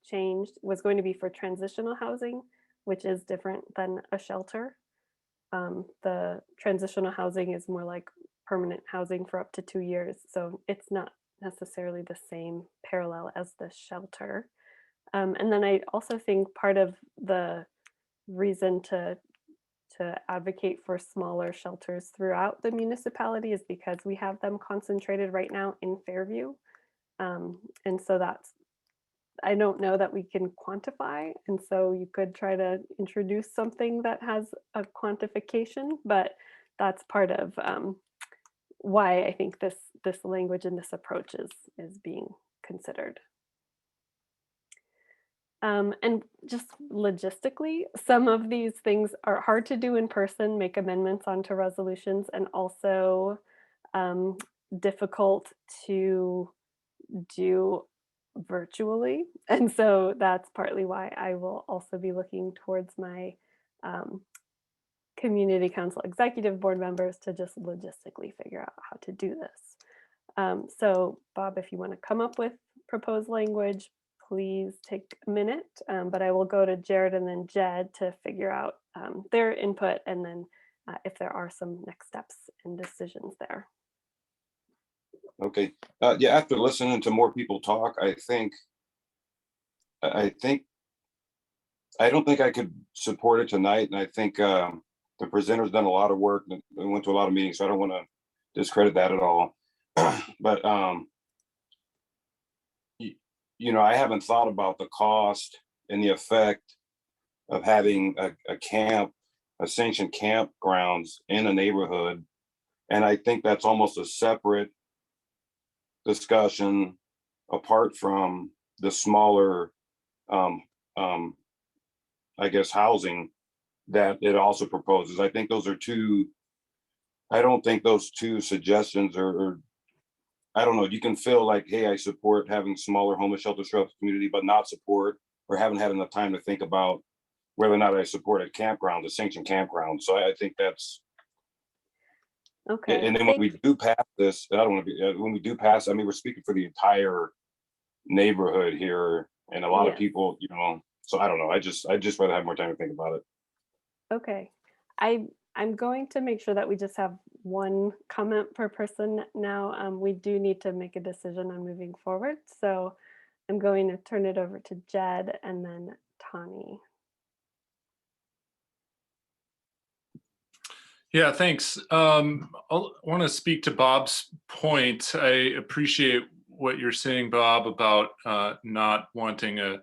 Speaker 1: changed was going to be for transitional housing, which is different than a shelter. The transitional housing is more like permanent housing for up to 2 years. So it's not necessarily the same parallel as the shelter. And then I also think part of the reason to advocate for smaller shelters throughout the municipality is because we have them concentrated right now in Fairview. And so I don't know that we can quantify. And so you could try to introduce something that has a quantification, but that's part of why I think this language and this approach is being considered. And just logistically, some of these things are hard to do in person, make amendments onto resolutions, and also difficult to do virtually. And so that's partly why I will also be looking towards my community council executive board members to just logistically figure out how to do this. So Bob, if you want to come up with proposed language, please take a minute, but I will go to Jared and then Jed to figure out their input, and then if there are some next steps and decisions there.
Speaker 19: Okay. Yeah, after listening to more people talk, I don't think I could support it tonight. And I think the presenter's done a lot of work and went to a lot of meetings, so I don't want to discredit that at all. But I haven't thought about the cost and the effect of having a sanctioned campgrounds in a neighborhood. And I think that's almost a separate discussion apart from the smaller, I guess, housing that it also proposes. I think those are I don't think those two suggestions are I don't know, you can feel like, hey, I support having smaller homeless shelters throughout the community, but not support or haven't had enough time to think about whether or not I support a campground, a sanctioned campground. So I think that's
Speaker 1: okay.
Speaker 19: And then when we do pass this, I don't want to be, when we do pass, I mean, we're speaking for the entire neighborhood here and a lot of people, so I don't know. I just rather have more time to think about it.
Speaker 1: Okay. I'm going to make sure that we just have one comment per person now. We do need to make a decision on moving forward. So I'm going to turn it over to Jed and then Tani.
Speaker 7: Yeah, thanks. I want to speak to Bob's point. I appreciate what you're saying, Bob, about not wanting a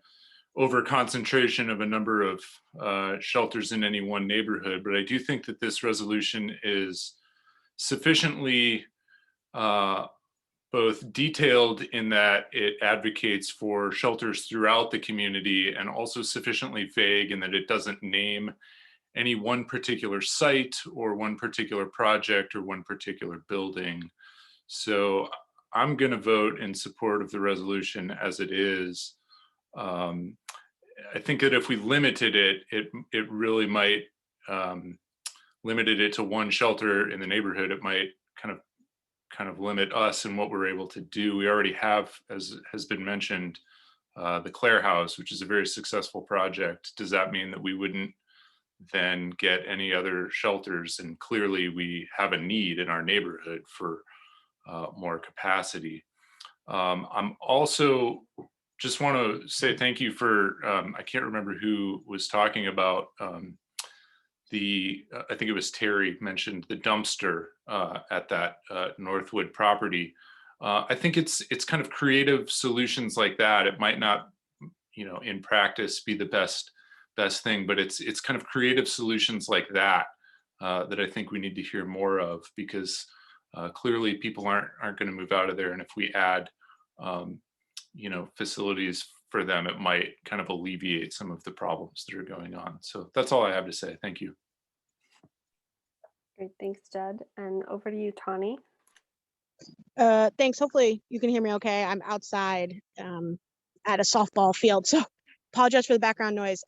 Speaker 7: over concentration of a number of shelters in any one neighborhood, but I do think that this resolution is sufficiently both detailed in that it advocates for shelters throughout the community, and also sufficiently vague in that it doesn't name any one particular site or one particular project or one particular building. So I'm going to vote in support of the resolution as it is. I think that if we limited it, it really might limited it to one shelter in the neighborhood. It might kind of limit us and what we're able to do. We already have, as has been mentioned, the Clare House, which is a very successful project. Does that mean that we wouldn't then get any other shelters? And clearly we have a need in our neighborhood for more capacity. I'm also just want to say thank you for, I can't remember who was talking about I think it was Terry mentioned the dumpster at that Northwood property. I think it's kind of creative solutions like that. It might not, in practice be the best thing, but it's kind of creative solutions like that that I think we need to hear more of, because clearly people aren't going to move out of there. And if we add, facilities for them, it might kind of alleviate some of the problems that are going on. So that's all I have to say. Thank you.
Speaker 1: Great, thanks, Jed. And over to you, Tawny.
Speaker 6: Thanks. Hopefully you can hear me okay. I'm outside at a softball field, so apologize for the background noise.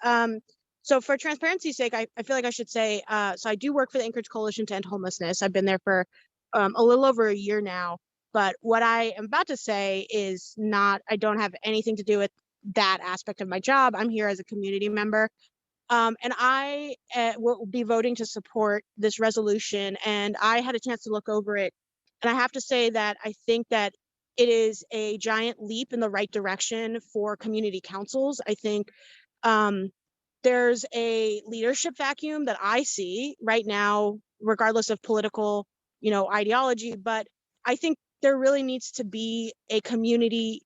Speaker 6: So for transparency's sake, I feel like I should say, so I do work for the Anchorage Coalition to End Homelessness. I've been there for a little over a year now, but what I am about to say is I don't have anything to do with that aspect of my job. I'm here as a community member. And I will be voting to support this resolution. And I had a chance to look over it. And I have to say that I think that it is a giant leap in the right direction for community councils. I think there's a leadership vacuum that I see right now, regardless of political, ideology. But I think there really needs to be community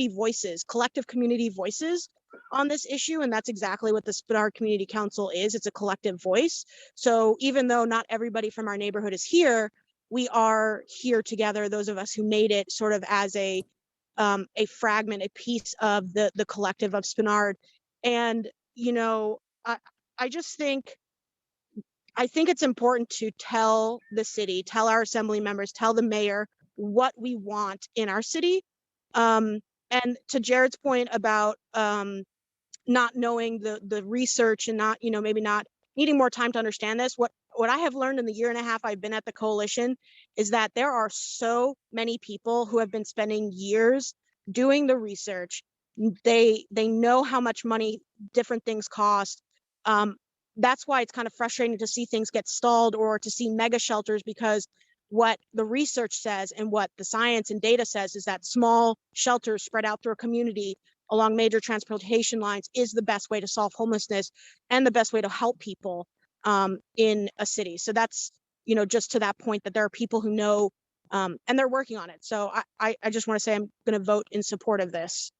Speaker 6: voices, collective community voices on this issue. And that's exactly what the Spenard Community Council is. It's a collective voice. So even though not everybody from our neighborhood is here, we are here together, those of us who made it, sort of as a fragment, a piece of the collective of Spenard. And, I just think it's important to tell the city, tell our assembly members, tell the mayor what we want in our city. And to Jared's point about not knowing the research and not, maybe not needing more time to understand this, what I have learned in the year and a half I've been at the coalition is that there are so many people who have been spending years doing the research. They know how much money different things cost. That's why it's kind of frustrating to see things get stalled or to see mega shelters, because what the research says and what the science and data says is that small shelters spread out through a community along major transportation lines is the best way to solve homelessness and the best way to help people in a city. So that's, just to that point, that there are people who know and they're working on it. So I just want to say I'm going to vote in support of this.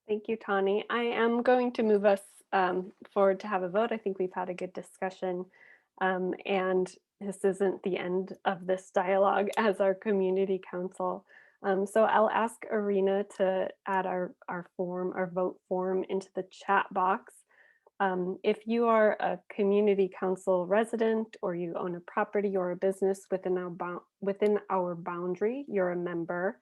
Speaker 1: Thank you, Tawny. I am going to move us forward to have a vote. I think we've had a good discussion, and this isn't the end of this dialogue as our community council. So I'll ask Arena to add our vote form into the chat box. If you are a community council resident or you own a property or a business within our boundary, you're a member,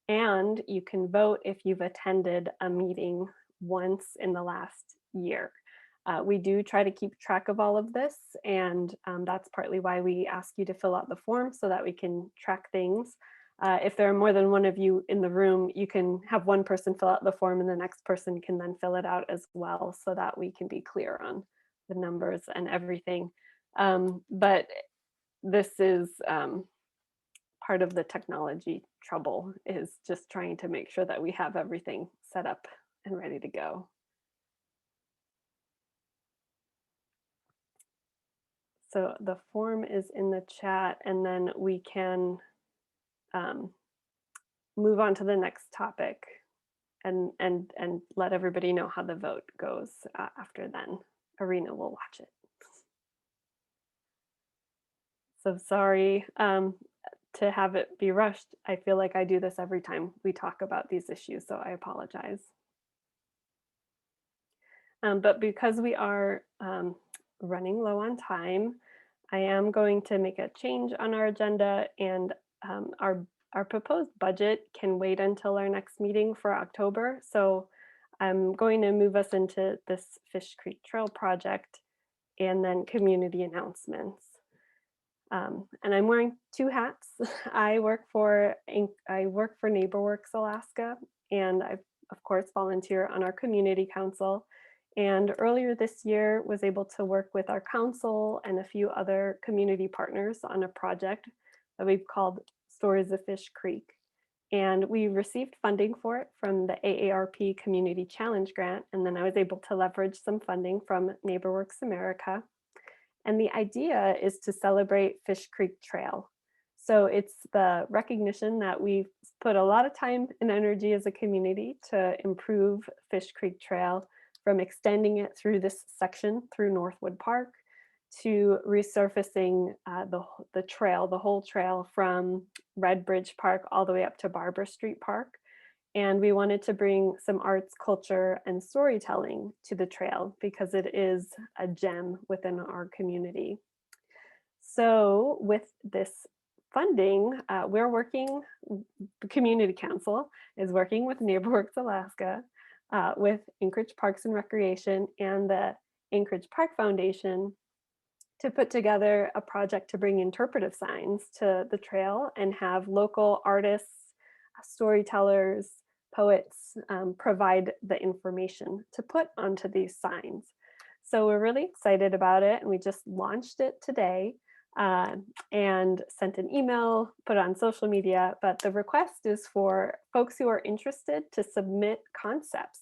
Speaker 1: and you can vote if you've attended a meeting once in the last year. We do try to keep track of all of this, and that's partly why we ask you to fill out the form so that we can track things. If there are more than one of you in the room, you can have one person fill out the form and the next person can then fill it out as well, so that we can be clear on the numbers and everything. But this is part of the technology trouble, is just trying to make sure that we have everything set up and ready to go. So the form is in the chat, and then we can move on to the next topic and let everybody know how the vote goes after then. Arena will watch it. So sorry to have it be rushed. I feel like I do this every time we talk about these issues, so I apologize. But because we are running low on time, I am going to make a change on our agenda, and our proposed budget can wait until our next meeting for October. So I'm going to move us into this Fish Creek Trail project and then community announcements. And I'm wearing two hats. I work for NeighborWorks Alaska, and I, of course, volunteer on our community council. And earlier this year was able to work with our council and a few other community partners on a project that we've called Stories of Fish Creek. And we received funding for it from the AARP Community Challenge Grant. And then I was able to leverage some funding from NeighborWorks America. And the idea is to celebrate Fish Creek Trail. So it's the recognition that we've put a lot of time and energy as a community to improve Fish Creek Trail, from extending it through this section through Northwood Park to resurfacing the trail, the whole trail from Red Bridge Park all the way up to Barber Street Park. And we wanted to bring some arts, culture, and storytelling to the trail because it is a gem within our community. So with this funding, the Community Council is working with NeighborWorks Alaska, with Anchorage Parks and Recreation and the Anchorage Park Foundation to put together a project to bring interpretive signs to the trail and have local artists, storytellers, poets provide the information to put onto these signs. So we're really excited about it, and we just launched it today and sent an email, put it on social media, but the request is for folks who are interested to submit concepts,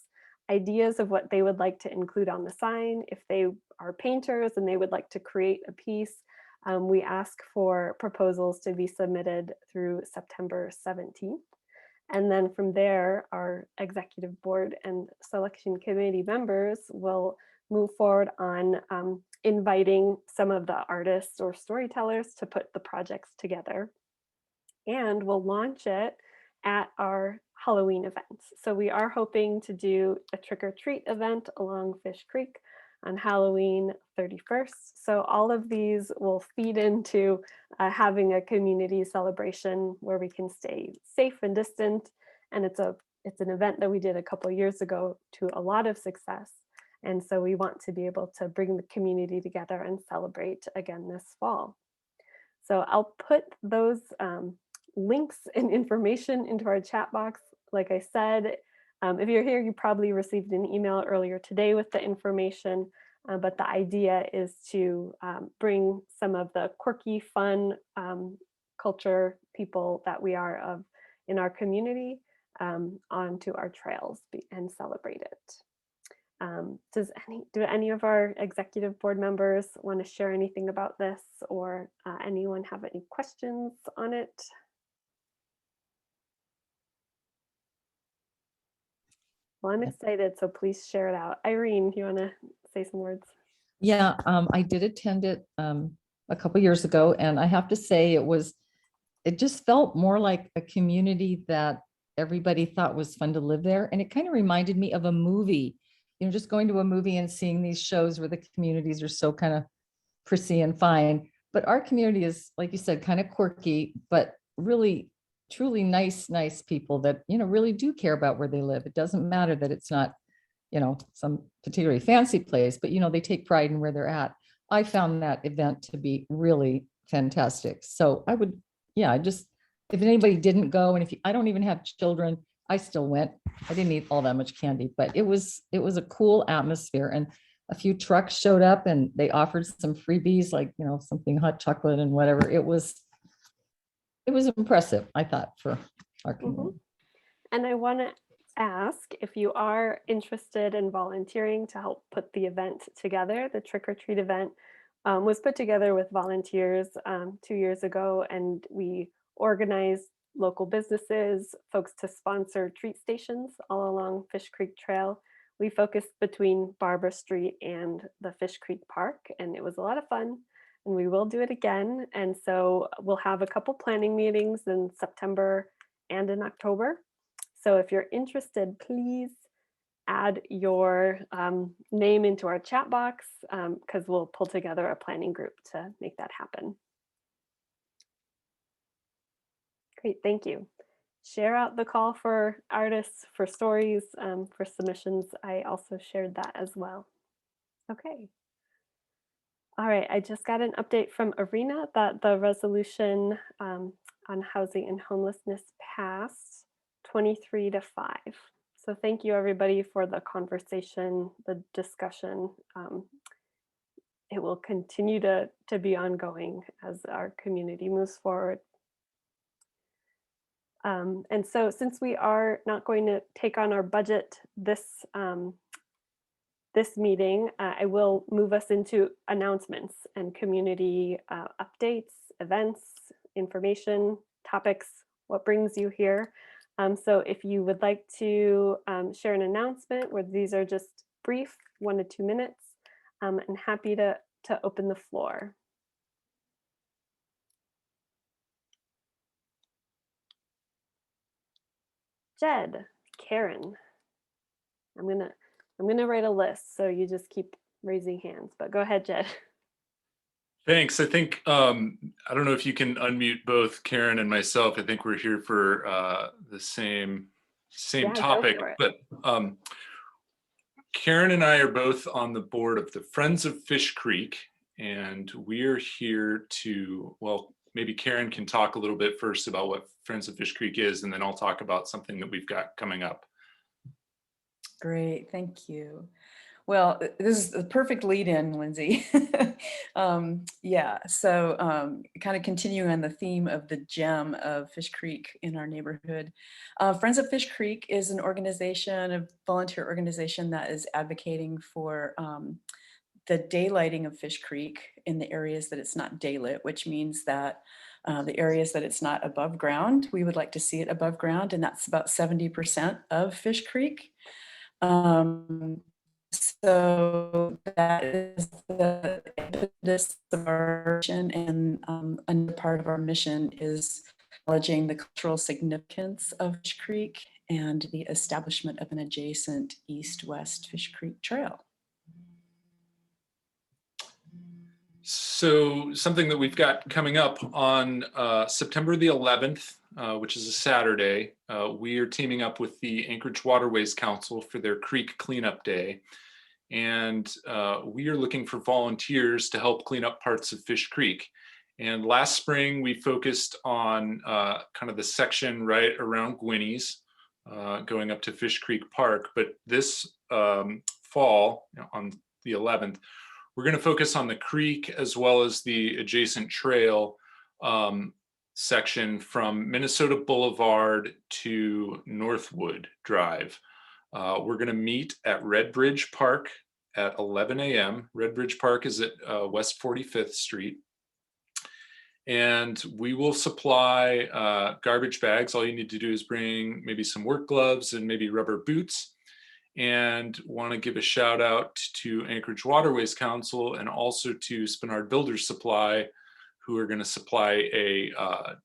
Speaker 1: ideas of what they would like to include on the sign. If they are painters and they would like to create a piece, we ask for proposals to be submitted through September 17th. And then from there, our executive board and selection committee members will move forward on inviting some of the artists or storytellers to put the projects together. And we'll launch it at our Halloween events. So we are hoping to do a trick or treat event along Fish Creek on Halloween 31st. So all of these will feed into having a community celebration where we can stay safe and distant. And it's an event that we did a couple of years ago to a lot of success. And so we want to be able to bring the community together and celebrate again this fall. So I'll put those links and information into our chat box. Like I said, if you're here, you probably received an email earlier today with the information, but the idea is to bring some of the quirky, fun culture people that we are of in our community onto our trails and celebrate it. Do any of our executive board members want to share anything about this, or anyone have any questions on it? Well, I'm excited, so please share it out. Irene, do you want to say some words?
Speaker 10: Yeah, I did attend it a couple years ago, and I have to say it just felt more like a community that everybody thought was fun to live there. And it kind of reminded me of a movie, just going to a movie and seeing these shows where the communities are so kind of prissy and fine. But our community is, like you said, kind of quirky, but really truly nice people that, really do care about where they live. It doesn't matter that it's not, some particularly fancy place, but, they take pride in where they're at. I found that event to be really fantastic. So I would, if anybody didn't go, and I don't even have children, I still went. I didn't eat all that much candy, but it was a cool atmosphere, and a few trucks showed up and they offered some freebies, like, something hot chocolate and whatever. It was impressive, I thought, for our community.
Speaker 1: And I want to ask if you are interested in volunteering to help put the event together. The trick or treat event was put together with volunteers 2 years ago, and we organized local businesses, folks to sponsor treat stations all along Fish Creek Trail. We focused between Barber Street and the Fish Creek Park, and it was a lot of fun. And we will do it again. And so we'll have a couple planning meetings in September and in October. So if you're interested, please add your name into our chat box, because we'll pull together a planning group to make that happen. Great, thank you. Share out the call for artists, for stories, for submissions. I also shared that as well. Okay. All right, I just got an update from Arena that the resolution on housing and homelessness passed 23-5. So thank you everybody for the conversation, the discussion. It will continue to be ongoing as our community moves forward. And so since we are not going to take on our budget this meeting, I will move us into announcements and community updates, events, information, topics, what brings you here. So if you would like to share an announcement where these are just brief, 1 to 2 minutes, I'm happy to open the floor. Jed, Karen, I'm gonna write a list, so you just keep raising hands, but go ahead, Jed.
Speaker 7: Thanks. I think, I don't know if you can unmute both Karen and myself. I think we're here for the same
Speaker 1: Yeah, go
Speaker 7: topic,
Speaker 1: for it.
Speaker 7: but Karen and I are both on the board of the Friends of Fish Creek, and we're here to, well, maybe Karen can talk a little bit first about what Friends of Fish Creek is, and then I'll talk about something that we've got coming up.
Speaker 12: Great, thank you. Well, this is the perfect lead in, Lindsay. Yeah, so kind of continuing on the theme of the gem of Fish Creek in our neighborhood. Friends of Fish Creek is an organization, a volunteer organization that is advocating for the daylighting of Fish Creek in the areas that it's not daylit, which means that the areas that it's not above ground, we would like to see it above ground, and that's about 70% of Fish Creek. So that is the impetus of our mission, and another part of our mission is acknowledging the cultural significance of Fish Creek and the establishment of an adjacent east-west Fish Creek trail.
Speaker 7: So something that we've got coming up on September the 11th, which is a Saturday, we are teaming up with the Anchorage Waterways Council for their Creek Cleanup Day. And we are looking for volunteers to help clean up parts of Fish Creek. And last spring, we focused on kind of the section right around Gwinnie's, going up to Fish Creek Park. But this fall, on the 11th, we're going to focus on the creek as well as the adjacent trail section from Minnesota Boulevard to Northwood Drive. We're going to meet at Red Bridge Park at 11 a.m. Red Bridge Park is at West 45th Street. And we will supply garbage bags. All you need to do is bring maybe some work gloves and maybe rubber boots. And want to give a shout out to Anchorage Waterways Council and also to Spenard Builders Supply, who are going to supply a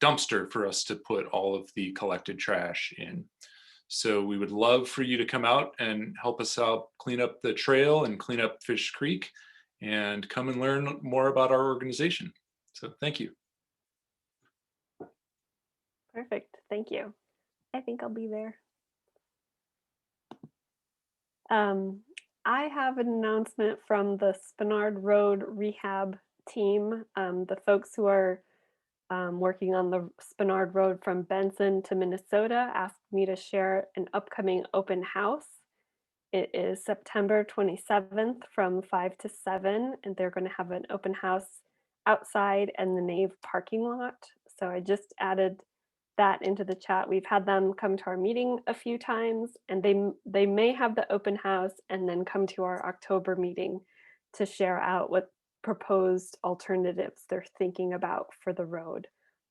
Speaker 7: dumpster for us to put all of the collected trash in. So we would love for you to come out and help us out clean up the trail and clean up Fish Creek and come and learn more about our organization. So thank you.
Speaker 1: Perfect, thank you. I think I'll be there. I have an announcement from the Spenard Road Rehab team, the folks who are working on the Spenard Road from Benson to Minnesota asked me to share an upcoming open house. It is September 27th from 5 to 7, and they're going to have an open house outside and the Nave parking lot. So I just added that into the chat. We've had them come to our meeting a few times, and they may have the open house and then come to our October meeting to share out what proposed alternatives they're thinking about for the road.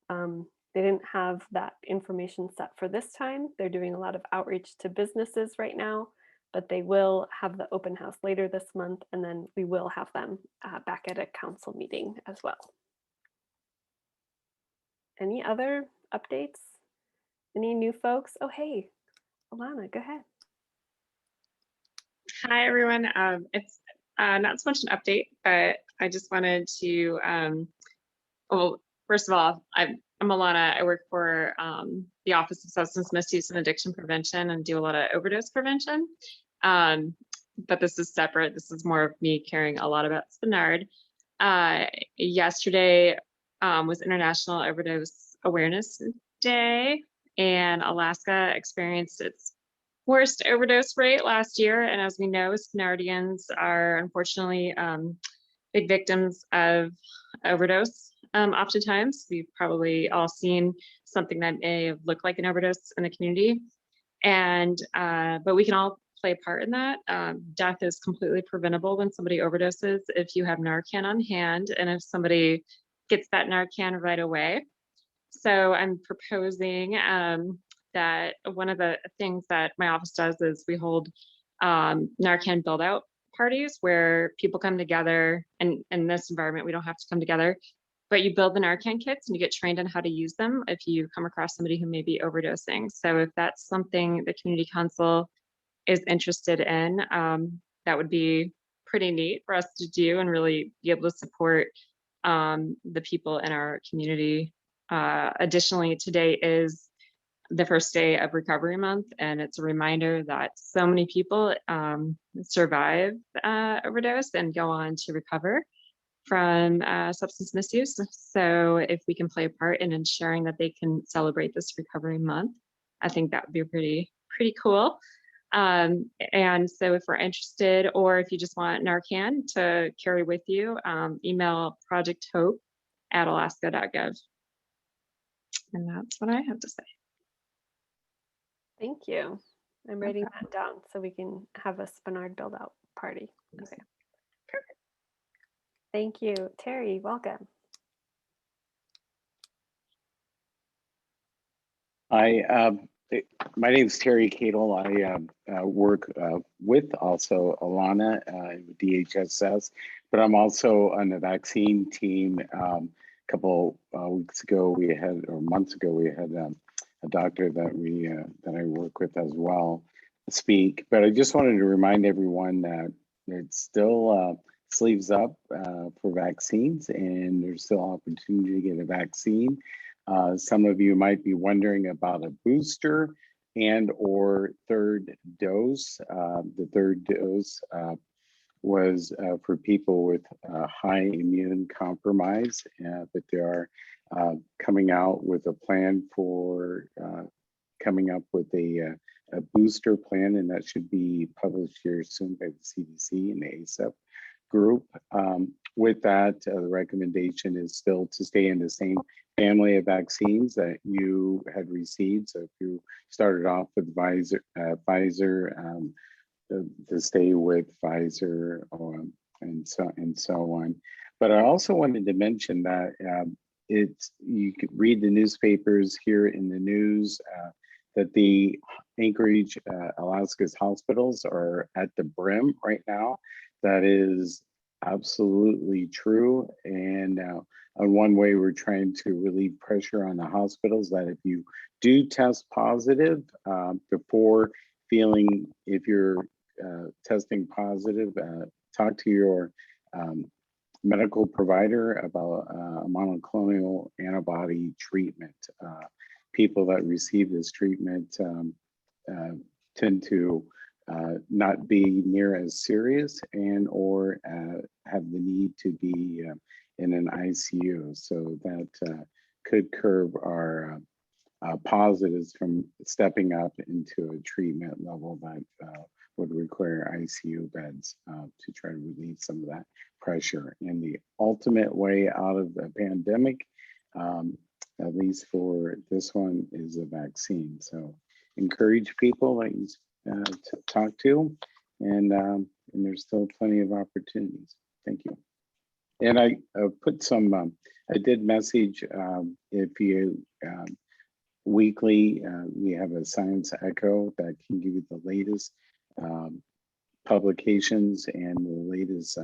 Speaker 1: They didn't have that information set for this time. They're doing a lot of outreach to businesses right now, but they will have the open house later this month, and then we will have them back at a council meeting as well. Any other updates? Any new folks? Oh, hey, Alana, go ahead.
Speaker 21: Hi, everyone. It's not so much an update, but I just wanted to, well, first of all,
Speaker 17: I'm Alana. I work for the Office of Substance Misuse and Addiction Prevention and do a lot of overdose prevention. But this is separate. This is more of me caring a lot about Spenard. Yesterday was International Overdose Awareness Day, and Alaska experienced its worst overdose rate last year. And as we know, Spenardians are unfortunately big victims of overdose. Oftentimes, we've probably all seen something that may have looked like an overdose in the community. And but we can all play a part in that. Death is completely preventable when somebody overdoses if you have Narcan on hand and if somebody gets that Narcan right away. So I'm proposing that one of the things that my office does is we hold Narcan build out parties where people come together, and in this environment, we don't have to come together, but you build the Narcan kits and you get trained on how to use them if you come across somebody who may be overdosing. So if that's something the community council is interested in, that would be pretty neat for us to do and really be able to support the people in our community. Additionally, today is the first day of Recovery Month, and it's a reminder that so many people survive overdose and go on to recover from substance misuse. So if we can play a part in ensuring that they can celebrate this Recovery Month, I think that would be pretty cool. And so if we're interested, or if you just want Narcan to carry with you, email projecthope@alaska.gov. And that's what I have to say.
Speaker 1: Thank you. I'm writing that down so we can have a Spenard build out party. Okay. Perfect. Thank you. Terry, welcome.
Speaker 16: My name is Terry Cadle. I work with also Alana with DHSS, but I'm also on the vaccine team. A couple weeks ago, we had, or months ago, we had a doctor that I work with as well speak. But I just wanted to remind everyone that it's still sleeves up for vaccines, and there's still opportunity to get a vaccine. Some of you might be wondering about a booster and or third dose. The third dose was for people with high immune compromise, but they are coming out with a plan for coming up with a booster plan, and that should be published here soon by the CDC and the ACEP group. With that, the recommendation is still to stay in the same family of vaccines that you had received. So if you started off with Pfizer, to stay with Pfizer, and so on. But I also wanted to mention that you could read the newspapers, here in the news, that the Anchorage, Alaska's hospitals are at the brim right now. That is absolutely true. And on one way, we're trying to relieve pressure on the hospitals that if you do test positive, before feeling, if you're testing positive, talk to your medical provider about monoclonal antibody treatment. People that receive this treatment tend to not be near as serious and or have the need to be in an ICU. So that could curb our positives from stepping up into a treatment level that would require ICU beds to try to relieve some of that pressure. And the ultimate way out of the pandemic, at least for this one, is a vaccine. So encourage people that you to talk to, and there's still plenty of opportunities. Thank you. And I put some, I did message, if you, weekly, we have a Science Echo that can give you the latest publications and the latest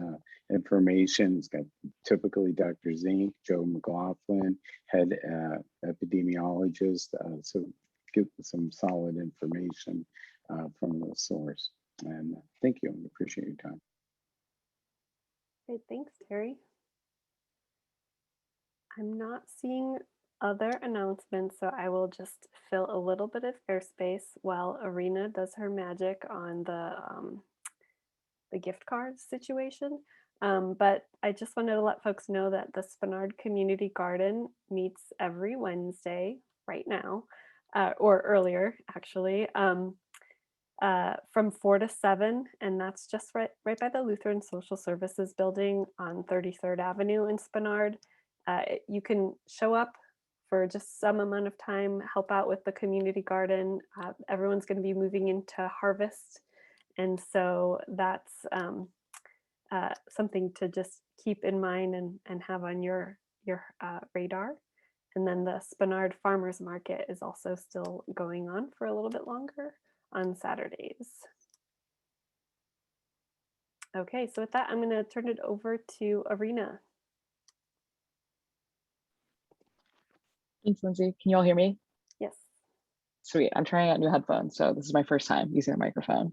Speaker 16: information. It's got typically Dr. Zink, Joe McLaughlin, head epidemiologist, so give some solid information from the source. And thank you, I appreciate your time.
Speaker 1: Great, thanks, Terry. I'm not seeing other announcements, so I will just fill a little bit of airspace while Arena does her magic on the gift card situation. But I just wanted to let folks know that the Spenard Community Garden meets every Wednesday right now, or earlier actually, from 4 to 7, and that's just right by the Lutheran Social Services Building on 33rd Avenue in Spenard. You can show up for just some amount of time, help out with the community garden. Everyone's going to be moving into harvest, and so that's something to just keep in mind and have on your radar. And then the Spenard Farmers Market is also still going on for a little bit longer on Saturdays. Okay, so with that, I'm going to turn it over to Arena.
Speaker 13: Thanks, Lindsay. Can you all hear me?
Speaker 1: Yes.
Speaker 13: Sweet. I'm trying out new headphones, so this is my first time using a microphone.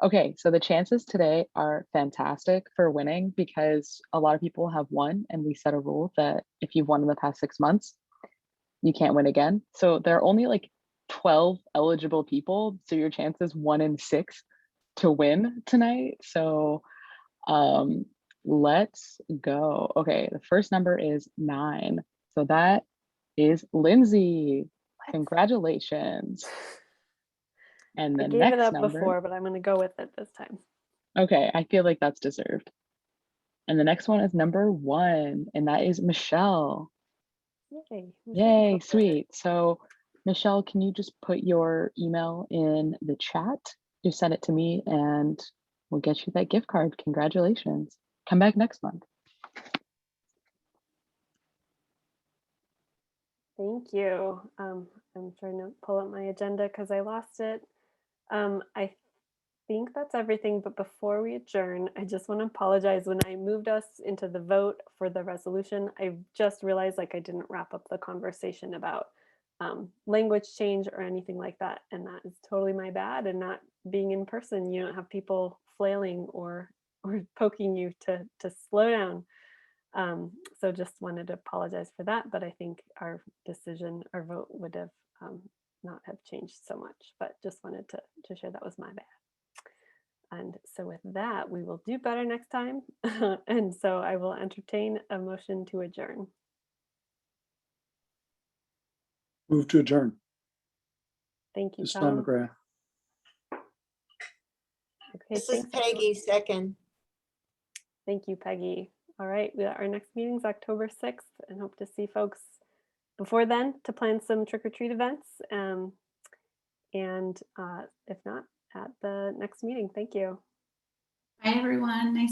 Speaker 13: Okay, so the chances today are fantastic for winning because a lot of people have won, and we set a rule that if you've won in the past 6 months, you can't win again. So there are only like 12 eligible people, so your chances 1 in 6 to win tonight. So let's go. Okay, the first number is 9. So that is Lindsay. Congratulations. And the
Speaker 1: I gave
Speaker 13: next
Speaker 1: it up
Speaker 13: number,
Speaker 1: before, but I'm going to go with it this time.
Speaker 13: okay, I feel like that's deserved. And the next one is number 1, and that is Michelle.
Speaker 1: Yay.
Speaker 13: Yay, sweet. So Michelle, can you just put your email in the chat? Just send it to me and we'll get you that gift card. Congratulations. Come back next month.
Speaker 1: Thank you. I'm trying to pull up my agenda because I lost it. I think that's everything, but before we adjourn, I just want to apologize. When I moved us into the vote for the resolution, I just realized like I didn't wrap up the conversation about language change or anything like that, and that is totally my bad. And not being in person, you don't have people flailing or poking you to slow down. So just wanted to apologize for that, but I think our vote would have not have changed so much, but just wanted to share that was my bad. And so with that, we will do better next time. And so I will entertain a motion to adjourn.
Speaker 2: Move to adjourn.
Speaker 1: Thank you,
Speaker 2: Just
Speaker 1: Tom.
Speaker 2: McGrath.
Speaker 1: Okay,
Speaker 3: This is
Speaker 1: thanks.
Speaker 3: Peggy, second.
Speaker 1: Thank you, Peggy. All right, our next meeting is October 6th, and hope to see folks before then to plan some trick-or-treat events. And if not, at the next meeting. Thank you.
Speaker 22: Bye, everyone. Nice